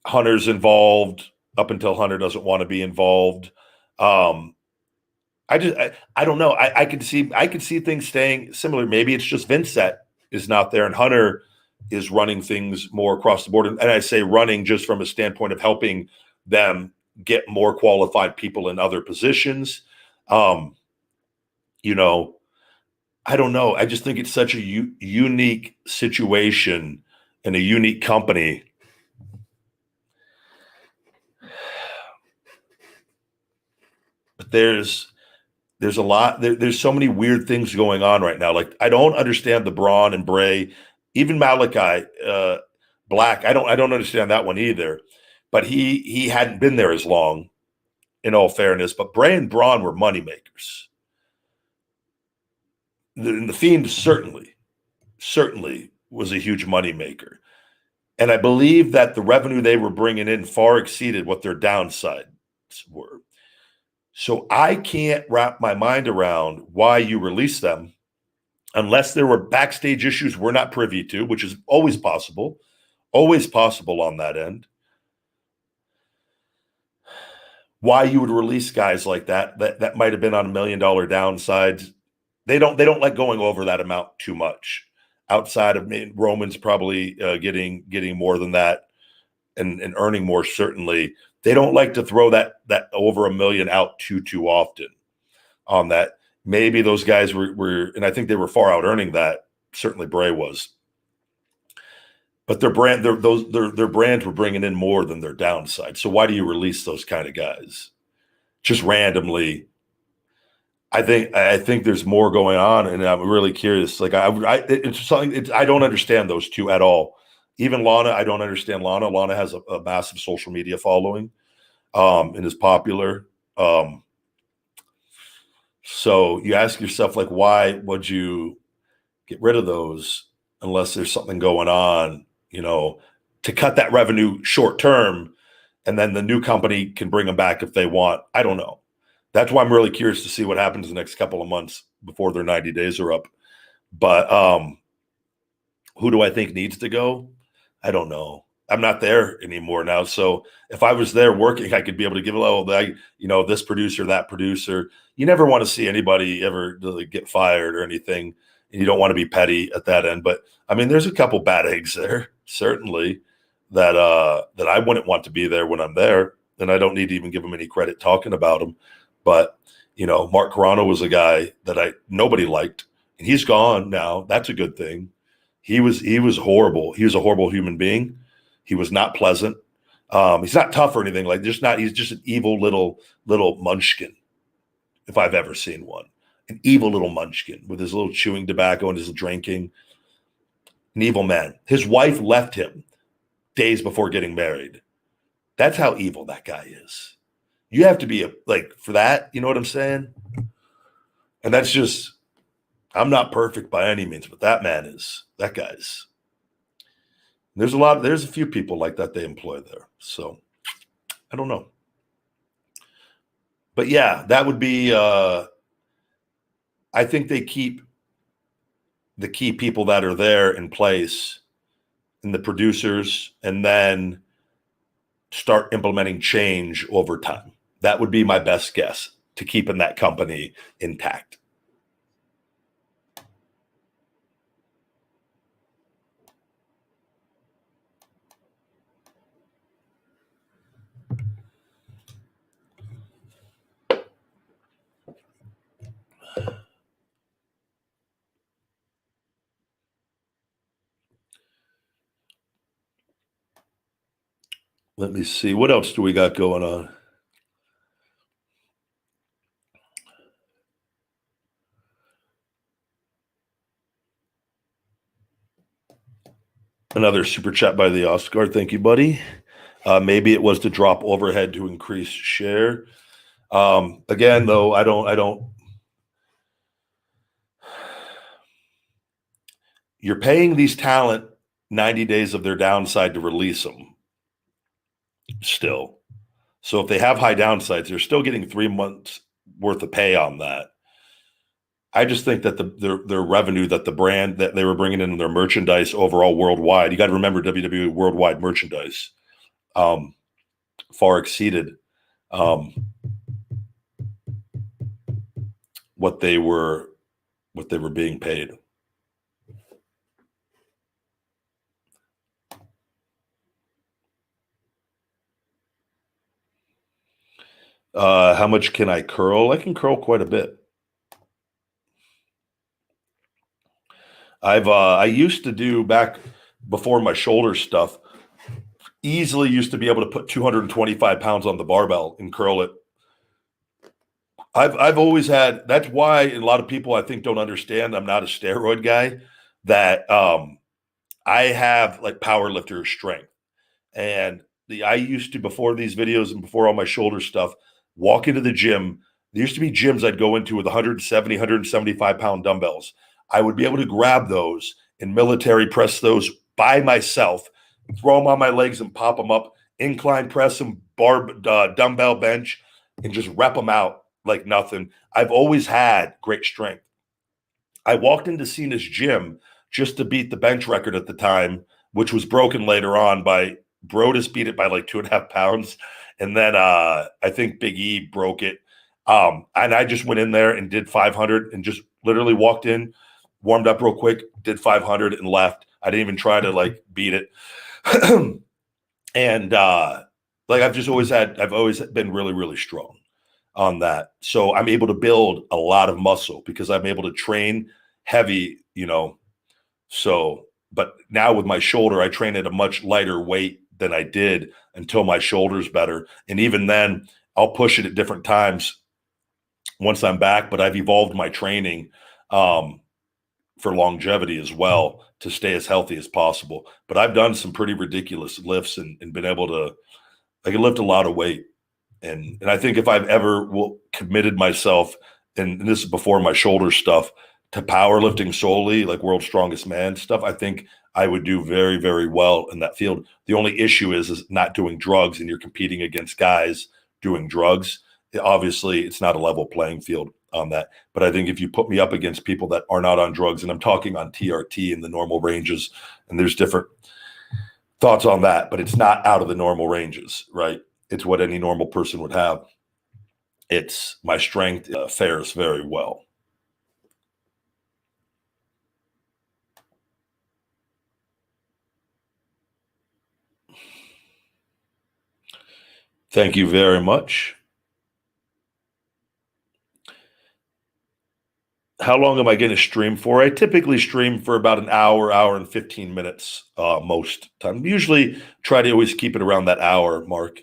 Hunter's involved up until Hunter doesn't want to be involved. I don't know. I could see things staying similar. Maybe it's just Vince that is not there and Hunter is running things more across the board. And I say running just from a standpoint of helping them get more qualified people in other positions. I don't know. I just think it's such a unique situation and a unique company. But there's a lot. There's so many weird things going on right now. Like, I don't understand the Braun and Bray, even Malachi Black. I don't understand that one either. But he hadn't been there as long, in all fairness. But Bray and Braun were moneymakers. The Fiend certainly was a huge moneymaker. And I believe that the revenue they were bringing in far exceeded what their downsides were. So I can't wrap my mind around why you release them unless there were backstage issues we're not privy to, which is always possible on that end. Why you would release guys like that might have been on $1 million downsides. They don't like going over that amount too much. Outside of Roman's probably getting more than that and earning more, certainly. They don't like to throw that over $1 million out too often on that. Maybe those guys were, and I think they were far out earning that. Certainly Bray was. But their brands were bringing in more than their downside. So why do you release those kind of guys just randomly? I think there's more going on, and I'm really curious. Like it's something. I don't understand those two at all. Even Lana, I don't understand Lana. Lana has a massive social media following, and is popular. So you ask yourself, like, why would you get rid of those unless there's something going on, to cut that revenue short term, and then the new company can bring them back if they want. I don't know. That's why I'm really curious to see what happens the next couple of months before their 90 days are up. But who do I think needs to go? I don't know. I'm not there anymore now. So if I was there working, I could be able to give this producer, that producer. You never want to see anybody ever really get fired or anything. and you don't want to be petty at that end. But I mean, there's a couple bad eggs there, certainly, that I wouldn't want to be there when I'm there, and I don't need to even give them any credit talking about them. But Mark Carano was a guy that nobody liked, and he's gone now. That's a good thing. He was horrible. He was a horrible human being. He was not pleasant. He's not tough or anything like. He's just an evil little munchkin, if I've ever seen one. An evil little munchkin with his little chewing tobacco and his drinking. An evil man. His wife left him days before getting married. That's how evil that guy is. You have to be for that. You know what I'm saying? And that's just. I'm not perfect by any means, but that guy's. There's a few people like that they employ there. So I don't know. But yeah, that would be, I think they keep the key people that are there in place and the producers, and then start implementing change over time. That would be my best guess to keeping that company intact. Let me see. What else do we got going on? Another super chat by the Oscar. Thank you, buddy. Maybe it was to drop overhead to increase share. Again, though, I don't. You're paying these talent 90 days of their downside to release them still. So if they have high downsides, they're still getting 3 months worth of pay on that. I just think that their revenue, that the brand that they were bringing in their merchandise overall worldwide, you got to remember WWE worldwide merchandise far exceeded what they were being paid. How much can I curl? I can curl quite a bit. I used to do, back before my shoulder stuff, easily used to be able to put 225 pounds on the barbell and curl it. I've always had, that's why a lot of people I think don't understand I'm not a steroid guy, that I have like power lifter strength. And I used to, before these videos and before all my shoulder stuff, walk into the gym. There used to be gyms I'd go into with 170, 175 pound dumbbells. I would be able to grab those and military press those by myself, throw them on my legs and pop them up, incline press them, dumbbell bench, and just rep them out like nothing. I've always had great strength. I walked into Cena's gym just to beat the bench record at the time, which was broken later on by Brodus, beat it by like 2.5 pounds. And then I think Big E broke it. And I just went in there and did 500 and just literally walked in, warmed up real quick, did 500 and left. I didn't even try to like beat it. And like I've always been really, really strong on that. So I'm able to build a lot of muscle because I'm able to train heavy, so, but now with my shoulder, I train at a much lighter weight than I did until my shoulder's better. And even then I'll push it at different times once I'm back, but I've evolved my training for longevity as well to stay as healthy as possible. But I've done some pretty ridiculous lifts and been able to, I can lift a lot of weight. And I think if I've ever committed myself, and this is before my shoulder stuff, to powerlifting solely, like World's Strongest Man stuff, I think I would do very, very well in that field. The only issue is not doing drugs, and you're competing against guys doing drugs. Obviously, it's not a level playing field on that. But I think if you put me up against people that are not on drugs, and I'm talking on TRT in the normal ranges, and there's different thoughts on that, but it's not out of the normal ranges, right? It's what any normal person would have. It's my strength fares very well. Thank you very much. How long am I going to stream for? I typically stream for about an hour, hour and 15 minutes most time. Usually try to always keep it around that hour mark.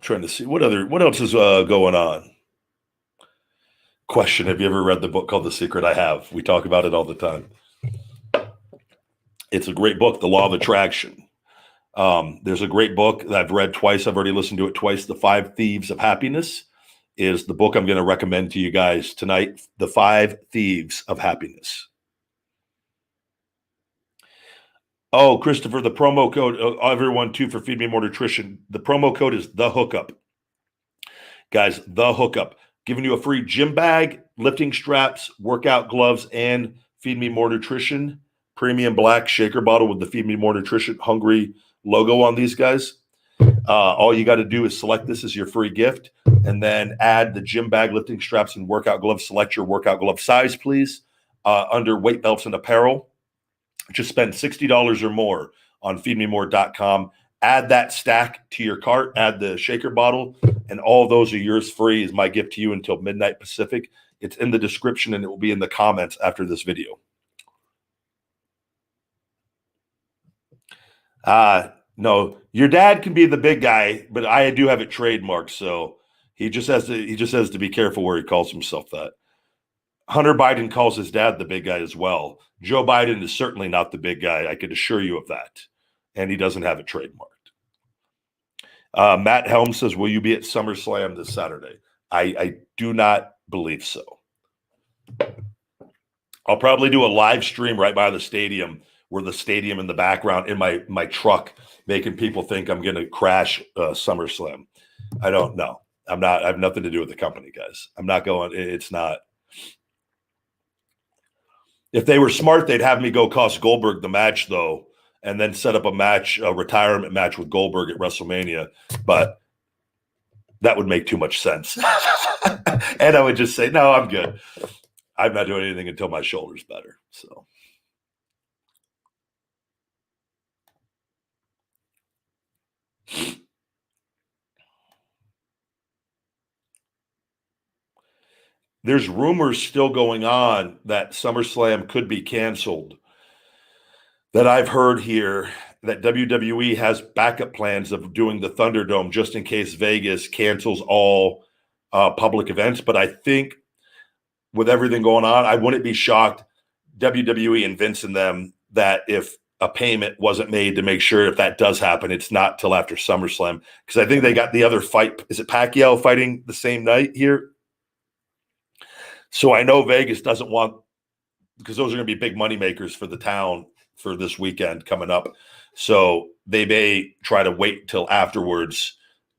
Trying to see what else is going on. Question: have you ever read the book called The Secret? I have. We talk about it all the time. It's a great book, The Law of Attraction. There's a great book that I've read twice. I've already listened to it twice. The 5 Thieves of Happiness is the book I'm going to recommend to you guys tonight. The 5 Thieves of Happiness. Oh, Christopher, the promo code, everyone too, for Feed Me More Nutrition. The promo code is THEHOOKUP. Guys, THEHOOKUP. Giving you a free gym bag, lifting straps, workout gloves, and Feed Me More Nutrition. Premium black shaker bottle with the Feed Me More Nutrition Hungry logo on these guys. All you got to do is select this as your free gift and then add the gym bag, lifting straps, and workout gloves. Select your workout glove size, please, under Weight Belts and Apparel. Just spend $60 or more on feedmemore.com. Add that stack to your cart, add the shaker bottle, and all those are yours free is my gift to you until midnight Pacific. It's in the description and it will be in the comments after this video. No, your dad can be the big guy, but I do have it trademarked, so he just has to be careful where he calls himself that. Hunter Biden calls his dad the big guy as well. Joe Biden is certainly not the big guy. I can assure you of that. And he doesn't have it trademarked. Matt Helm says, will you be at SummerSlam this Saturday? I do not believe so. I'll probably do a live stream right by the stadium, where the stadium in the background in my truck, making people think I'm going to crash SummerSlam. I don't know. I have nothing to do with the company, guys. I'm not going. It's not. If they were smart, they'd have me go cost Goldberg the match, though, and then set up a retirement match with Goldberg at WrestleMania. But that would make too much sense. And I would just say, no, I'm good. I'm not doing anything until my shoulder's better. So. There's rumors still going on that SummerSlam could be canceled. That I've heard here that WWE has backup plans of doing the Thunderdome just in case Vegas cancels all public events. But I think with everything going on, I wouldn't be shocked, WWE and Vince and them, that if a payment wasn't made to make sure if that does happen, it's not till after SummerSlam. Because I think they got the other fight. Is it Pacquiao fighting the same night here? So I know Vegas doesn't want, because those are going to be big money makers for the town for this weekend coming up. So they may try to wait till afterwards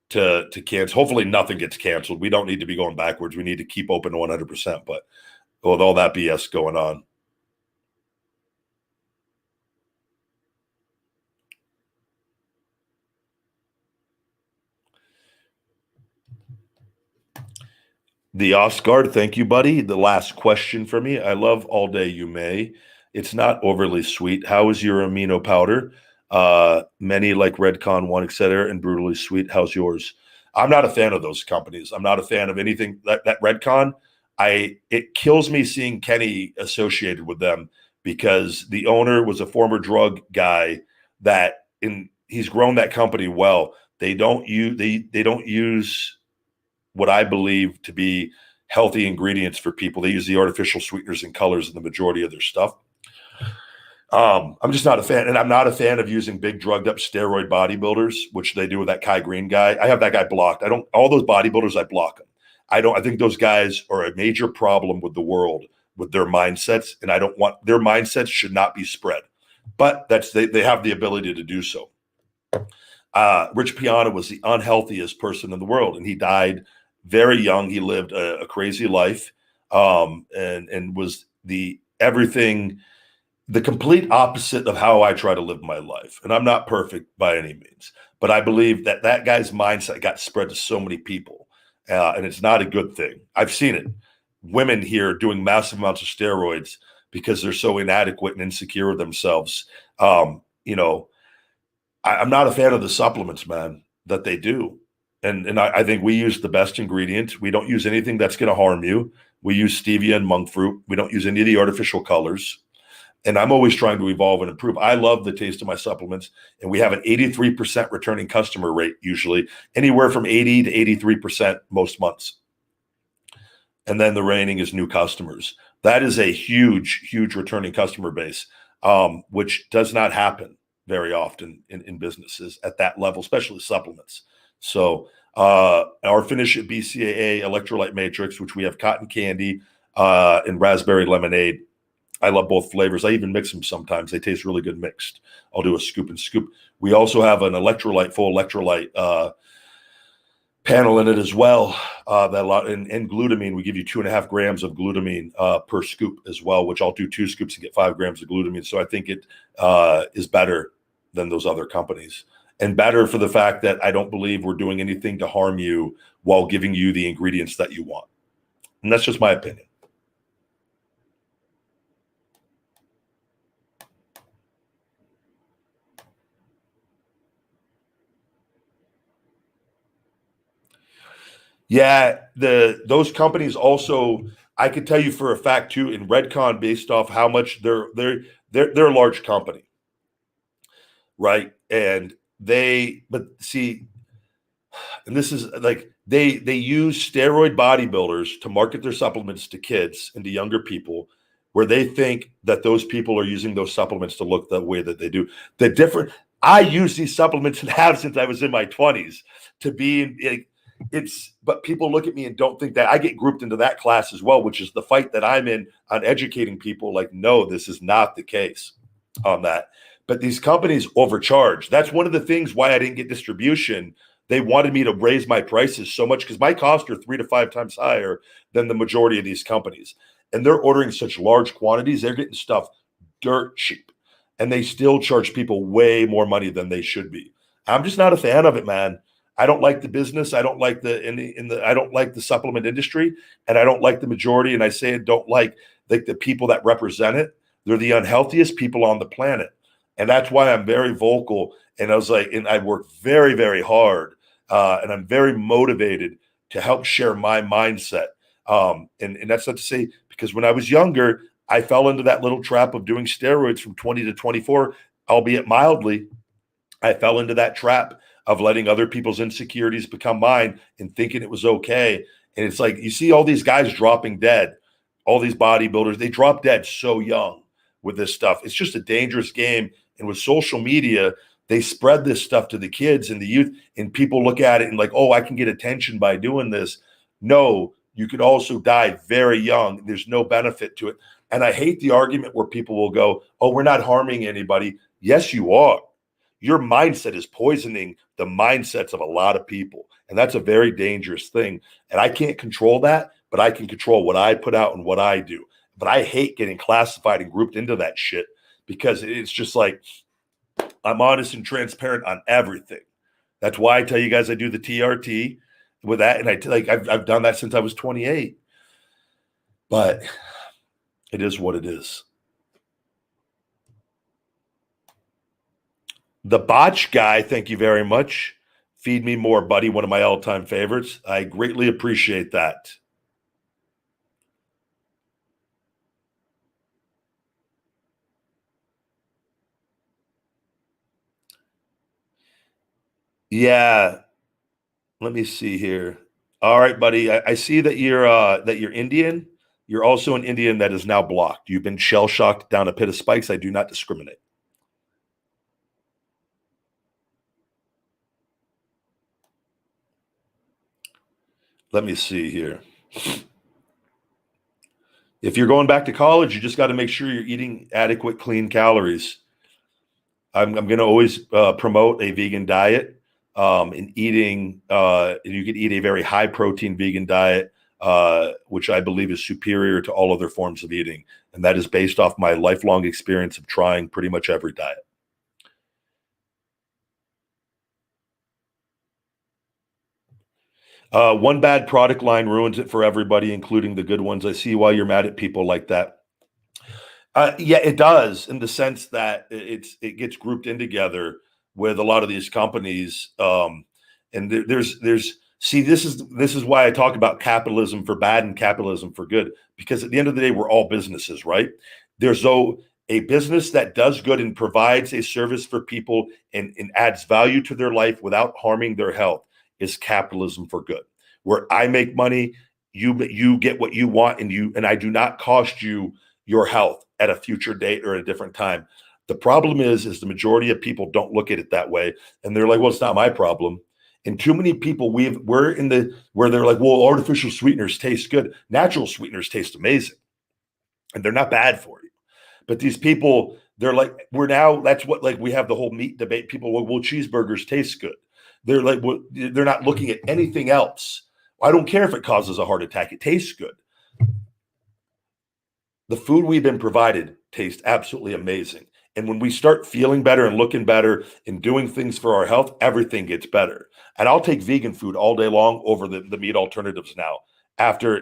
to cancel. Hopefully nothing gets canceled. We don't need to be going backwards. We need to keep open 100%. But with all that BS going on. The Oscar, thank you, buddy. The last question for me. I love All Day You May. It's not overly sweet. How is your amino powder? Many like Redcon 1, etc., and brutally sweet. How's yours? I'm not a fan of those companies. I'm not a fan of anything that Redcon. It kills me seeing Kenny associated with them because the owner was a former drug guy he's grown that company well. They don't use what I believe to be healthy ingredients for people. They use the artificial sweeteners and colors in the majority of their stuff. I'm just not a fan. And I'm not a fan of using big drugged up steroid bodybuilders, which they do with that Kai Green guy. I have that guy blocked. All those bodybuilders, I block them. I think those guys are a major problem with the world, with their mindsets. And their mindsets should not be spread, but they have the ability to do so. Rich Piana was the unhealthiest person in the world, and he died very young. He lived a crazy life, and was the complete opposite of how I try to live my life. And I'm not perfect by any means, but I believe that guy's mindset got spread to so many people, and it's not a good thing. I've seen it. Women here doing massive amounts of steroids because they're so inadequate and insecure with themselves. You know, I'm not a fan of the supplements, man, that they do. And I think we use the best ingredients. We don't use anything that's going to harm you. We use stevia and monk fruit. We don't use any of the artificial colors. And I'm always trying to evolve and improve. I love the taste of my supplements. And we have an 83% returning customer rate, usually anywhere from 80 to 83% most months. And then the remaining is new customers. That is a huge, huge returning customer base, which does not happen very often in businesses at that level, especially supplements. So our Finish It BCAA electrolyte matrix, which we have cotton candy and raspberry lemonade. I love both flavors. I even mix them sometimes. They taste really good mixed. I'll do a scoop and scoop. We also have an full electrolyte panel in it as well. And glutamine, we give you 2.5 grams of glutamine per scoop as well, which I'll do 2 scoops and get 5 grams of glutamine. So I think it is better than those other companies, and better for the fact that I don't believe we're doing anything to harm you while giving you the ingredients that you want. And that's just my opinion. Yeah, those companies also, I could tell you for a fact too, in Redcon, based off how much they're a large company, right? And but see, and this is like they use steroid bodybuilders to market their supplements to kids and to younger people, where they think that those people are using those supplements to look the way that they do. I use these supplements and have since I was in my 20s to be but people look at me and don't think that. I get grouped into that class as well, which is the fight that I'm in on educating people. Like, no, this is not the case on that. But these companies overcharge. That's one of the things why I didn't get distribution. They wanted me to raise my prices so much because my costs are 3 to 5 times higher than the majority of these companies. And they're ordering such large quantities, they're getting stuff dirt cheap. And they still charge people way more money than they should be. I'm just not a fan of it, man. I don't like the business. I don't like I don't like the supplement industry, and I don't like the majority. And I say I don't like the people that represent it. They're the unhealthiest people on the planet, and that's why I'm very vocal. And I was like, and I work very, very hard, and I'm very motivated to help share my mindset. And that's not to say, because when I was younger, I fell into that little trap of doing steroids from 20 to 24, albeit mildly. I fell into that trap of letting other people's insecurities become mine and thinking it was okay. And it's like, you see all these guys dropping dead, all these bodybuilders, they drop dead so young with this stuff. It's just a dangerous game. And with social media, they spread this stuff to the kids and the youth, and people look at it and like, oh, I can get attention by doing this. No, you could also die very young. There's no benefit to it. And I hate the argument where people will go, oh, we're not harming anybody. Yes, you are. Your mindset is poisoning the mindsets of a lot of people. And that's a very dangerous thing. And I can't control that, but I can control what I put out and what I do. But I hate getting classified and grouped into that shit, because it's just like, I'm honest and transparent on everything. That's why I tell you guys I do the TRT with that. And I've done that since I was 28. But it is what it is. The Botch guy, thank you very much. Feed me more, buddy. One of my all-time favorites. I greatly appreciate that. Yeah. Let me see here. All right, buddy. I see that you're Indian. You're also an Indian that is now blocked. You've been shell-shocked down a pit of spikes. I do not discriminate. Let me see here. If you're going back to college, you just got to make sure you're eating adequate, clean calories. I'm going to always promote a vegan diet, and eating. You can eat a very high protein vegan diet, which I believe is superior to all other forms of eating, and that is based off my lifelong experience of trying pretty much every diet. One bad product line ruins it for everybody, including the good ones. I see why you're mad at people like that. Yeah, it does in the sense that it gets grouped in together with a lot of these companies. And there's see this is why I talk about capitalism for bad and capitalism for good, because at the end of the day we're all businesses, right? There's a business that does good and provides a service for people and adds value to their life without harming their health is capitalism for good. Where I make money, you get what you want, and I do not cost you your health at a future date or at a different time. The problem is the majority of people don't look at it that way, and they're like, "Well, it's not my problem." And too many people we're in the where they're like, "Well, artificial sweeteners taste good. Natural sweeteners taste amazing, and they're not bad for you." But these people, they're like, we're now that's what like we have the whole meat debate. People, well, cheeseburgers taste good. They're like, well, they're not looking at anything else. I don't care if it causes a heart attack. It tastes good. The food we've been provided tastes absolutely amazing. And when we start feeling better and looking better and doing things for our health, everything gets better. And I'll take vegan food all day long over the meat alternatives now after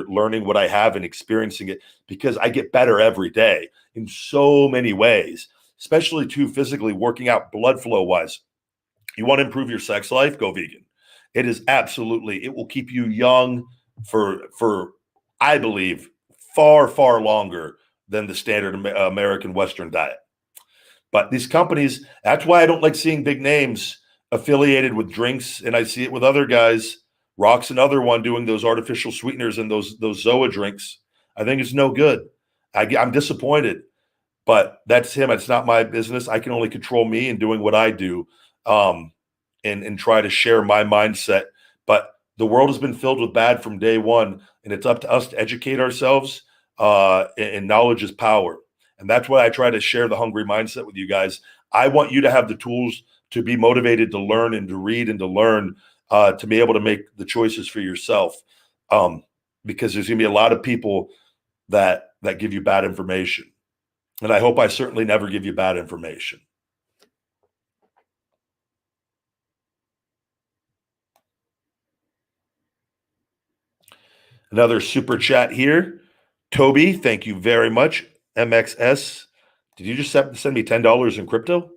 learning what I have and experiencing it, because I get better every day in so many ways, especially too physically working out, blood flow wise. You want to improve your sex life? Go vegan. It is absolutely, it will keep you young for I believe far, far longer than the standard American Western diet. But these companies, that's why I don't like seeing big names affiliated with drinks. And I see it with other guys. Rock's another one doing those artificial sweeteners and those Zoa drinks. I think it's no good. I'm disappointed, but that's him. It's not my business. I can only control me and doing what I do, and try to share my mindset. But the world has been filled with bad from day one, and it's up to us to educate ourselves. And knowledge is power. And that's why I try to share the hungry mindset with you guys. I want you to have the tools to be motivated to learn and to read and to learn, to be able to make the choices for yourself. Because there's going to be a lot of people that give you bad information. And I hope I certainly never give you bad information. Another super chat here. Toby, thank you very much. MXS. Did you just send me $10 in crypto?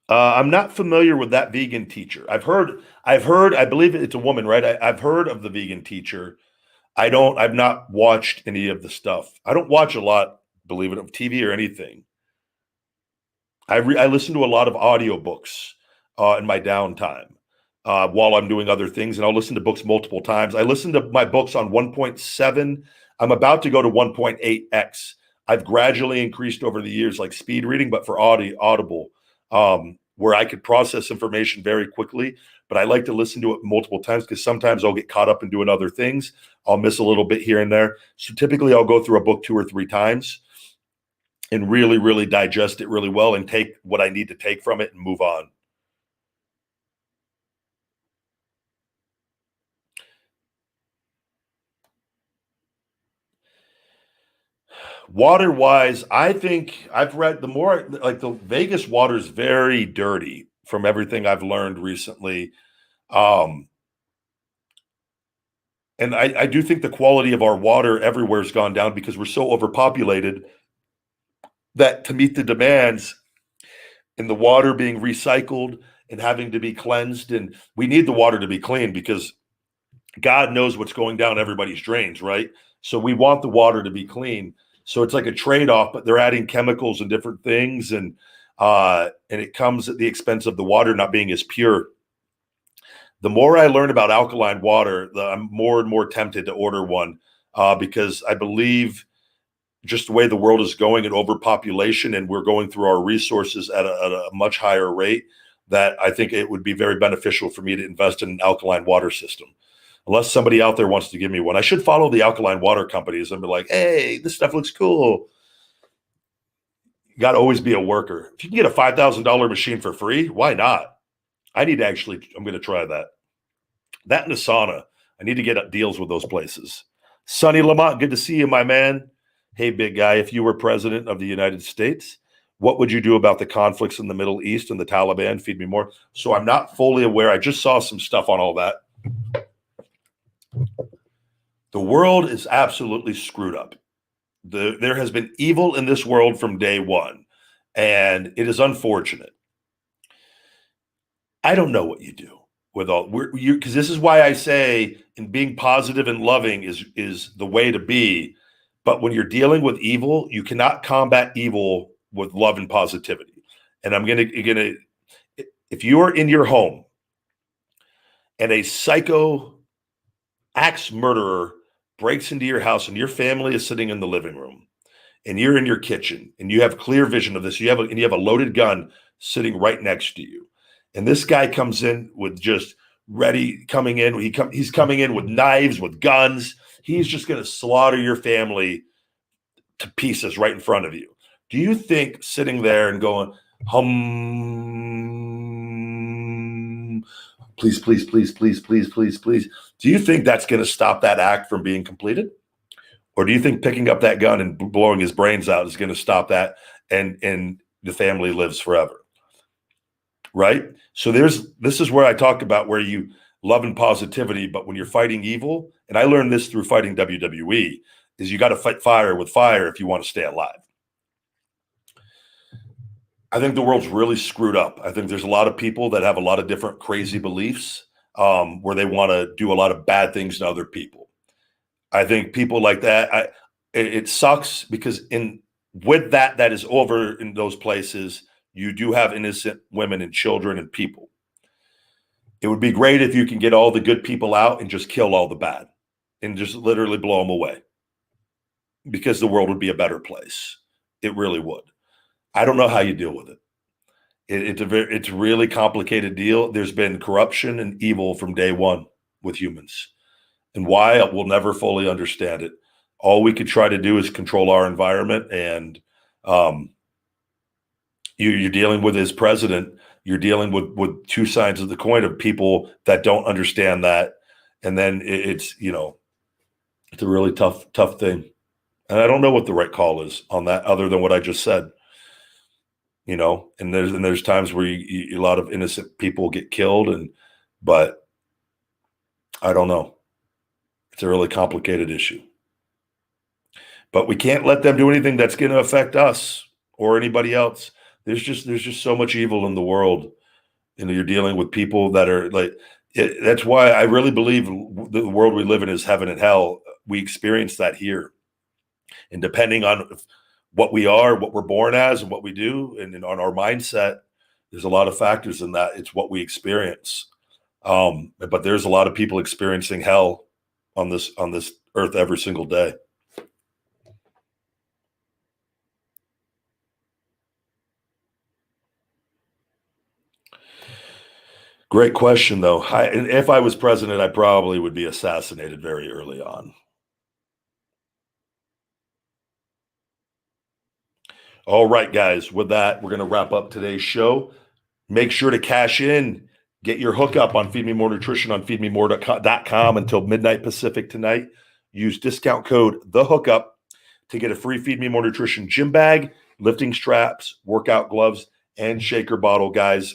I'm not familiar with that vegan teacher. I've heard, I believe it's a woman, right? I've heard of the vegan teacher. I've not watched any of the stuff. I don't watch a lot, believe it, of TV or anything. I listen to a lot of audiobooks in my downtime while I'm doing other things, and I'll listen to books multiple times. I listen to my books on 1.7. I'm about to go to 1.8x. I've gradually increased over the years, like speed reading, but for audible, where I could process information very quickly. But I like to listen to it multiple times because sometimes I'll get caught up in doing other things. I'll miss a little bit here and there. So typically I'll go through a book 2 or 3 times and really, really digest it really well and take what I need to take from it and move on. Water wise, I think I've read the more like the Vegas water is very dirty from everything I've learned recently. Um, and I do think the quality of our water everywhere has gone down because we're so overpopulated that to meet the demands and the water being recycled and having to be cleansed, and we need the water to be clean because God knows what's going down everybody's drains, right? So we want the water to be clean. So it's like a trade-off, but they're adding chemicals and different things, and it comes at the expense of the water not being as pure. The more I learn about alkaline water, I'm more and more tempted to order one because I believe just the way the world is going and overpopulation, and we're going through our resources at a much higher rate, that I think it would be very beneficial for me to invest in an alkaline water system. Unless somebody out there wants to give me one. I should follow the alkaline water companies and be like, hey, this stuff looks cool. You got to always be a worker. If you can get a $5,000 machine for free, why not? I'm going to try that. That and a sauna. I need to get deals with those places. Sonny Lamont, good to see you, my man. Hey, big guy, if you were president of the United States, What would you do about the conflicts in the Middle East and the Taliban? Feed me more. So I'm not fully aware. I just saw some stuff on all that. The world is absolutely screwed up. There has been evil in this world from day one, and it is unfortunate. I don't know what you do with all because this is why I say in being positive and loving is the way to be. But when you're dealing with evil, you cannot combat evil with love and positivity. And I'm gonna if you're in your home and a psycho axe murderer breaks into your house and your family is sitting in the living room and you're in your kitchen and you have clear vision of this, you have a loaded gun sitting right next to you. And this guy comes in with just coming in. He's coming in with knives, with guns. He's just going to slaughter your family to pieces right in front of you. Do you think sitting there and going, please, please, please, please, please, please, please, do you think that's going to stop that act from being completed? Or do you think picking up that gun and blowing his brains out is going to stop that and the family lives forever? Right? So this is where I talk about where you love and positivity, but when you're fighting evil, and I learned this through fighting WWE, is you got to fight fire with fire if you want to stay alive. I think the world's really screwed up. I think there's a lot of people that have a lot of different crazy beliefs where they want to do a lot of bad things to other people. I think people like that, it sucks because with that is over in those places. You do have innocent women and children and people. It would be great if you can get all the good people out and just kill all the bad and just literally blow them away, because the world would be a better place. It really would. I don't know how you deal with it. It's a really complicated deal. There's been corruption and evil from day one with humans, and why we'll never fully understand it. All we could try to do is control our environment, and you're dealing with his president. You're dealing with two sides of the coin of people that don't understand that. And then it's a really tough thing. And I don't know what the right call is on that other than what I just said, and there's times where a lot of innocent people get killed but I don't know. It's a really complicated issue, but we can't let them do anything that's going to affect us or anybody else. There's just so much evil in the world, and you're dealing with people that are like. That's why I really believe the world we live in is heaven and hell. We experience that here, and depending on what we are, what we're born as, and what we do, and on our mindset, there's a lot of factors in that. It's what we experience, but there's a lot of people experiencing hell on this earth every single day. Great question, though. If I was president, I probably would be assassinated very early on. All right, guys. With that, we're going to wrap up today's show. Make sure to cash in. Get your hookup on Feed Me More Nutrition on feedmemore.com until midnight Pacific tonight. Use discount code THEHOOKUP to get a free Feed Me More Nutrition gym bag, lifting straps, workout gloves, and shaker bottle, guys.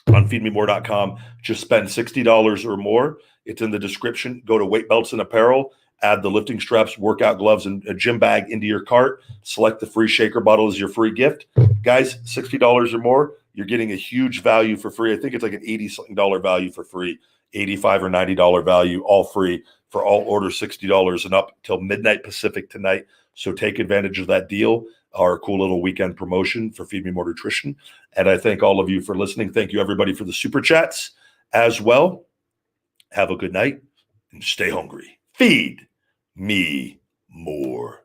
On feedmemore.com, just spend $60 or more. It's in the description. Go to Weight Belts and Apparel, add the lifting straps, workout gloves, and a gym bag into your cart. Select the free shaker bottle as your free gift. Guys, $60 or more, you're getting a huge value for free. I think it's like an $80-something value for free, $85 or $90 value, all free for all orders $60 and up till midnight Pacific tonight. So take advantage of that deal. Our cool little weekend promotion for Feed Me More Nutrition. And I thank all of you for listening. Thank you, everybody, for the super chats as well. Have a good night and stay hungry. Feed me more.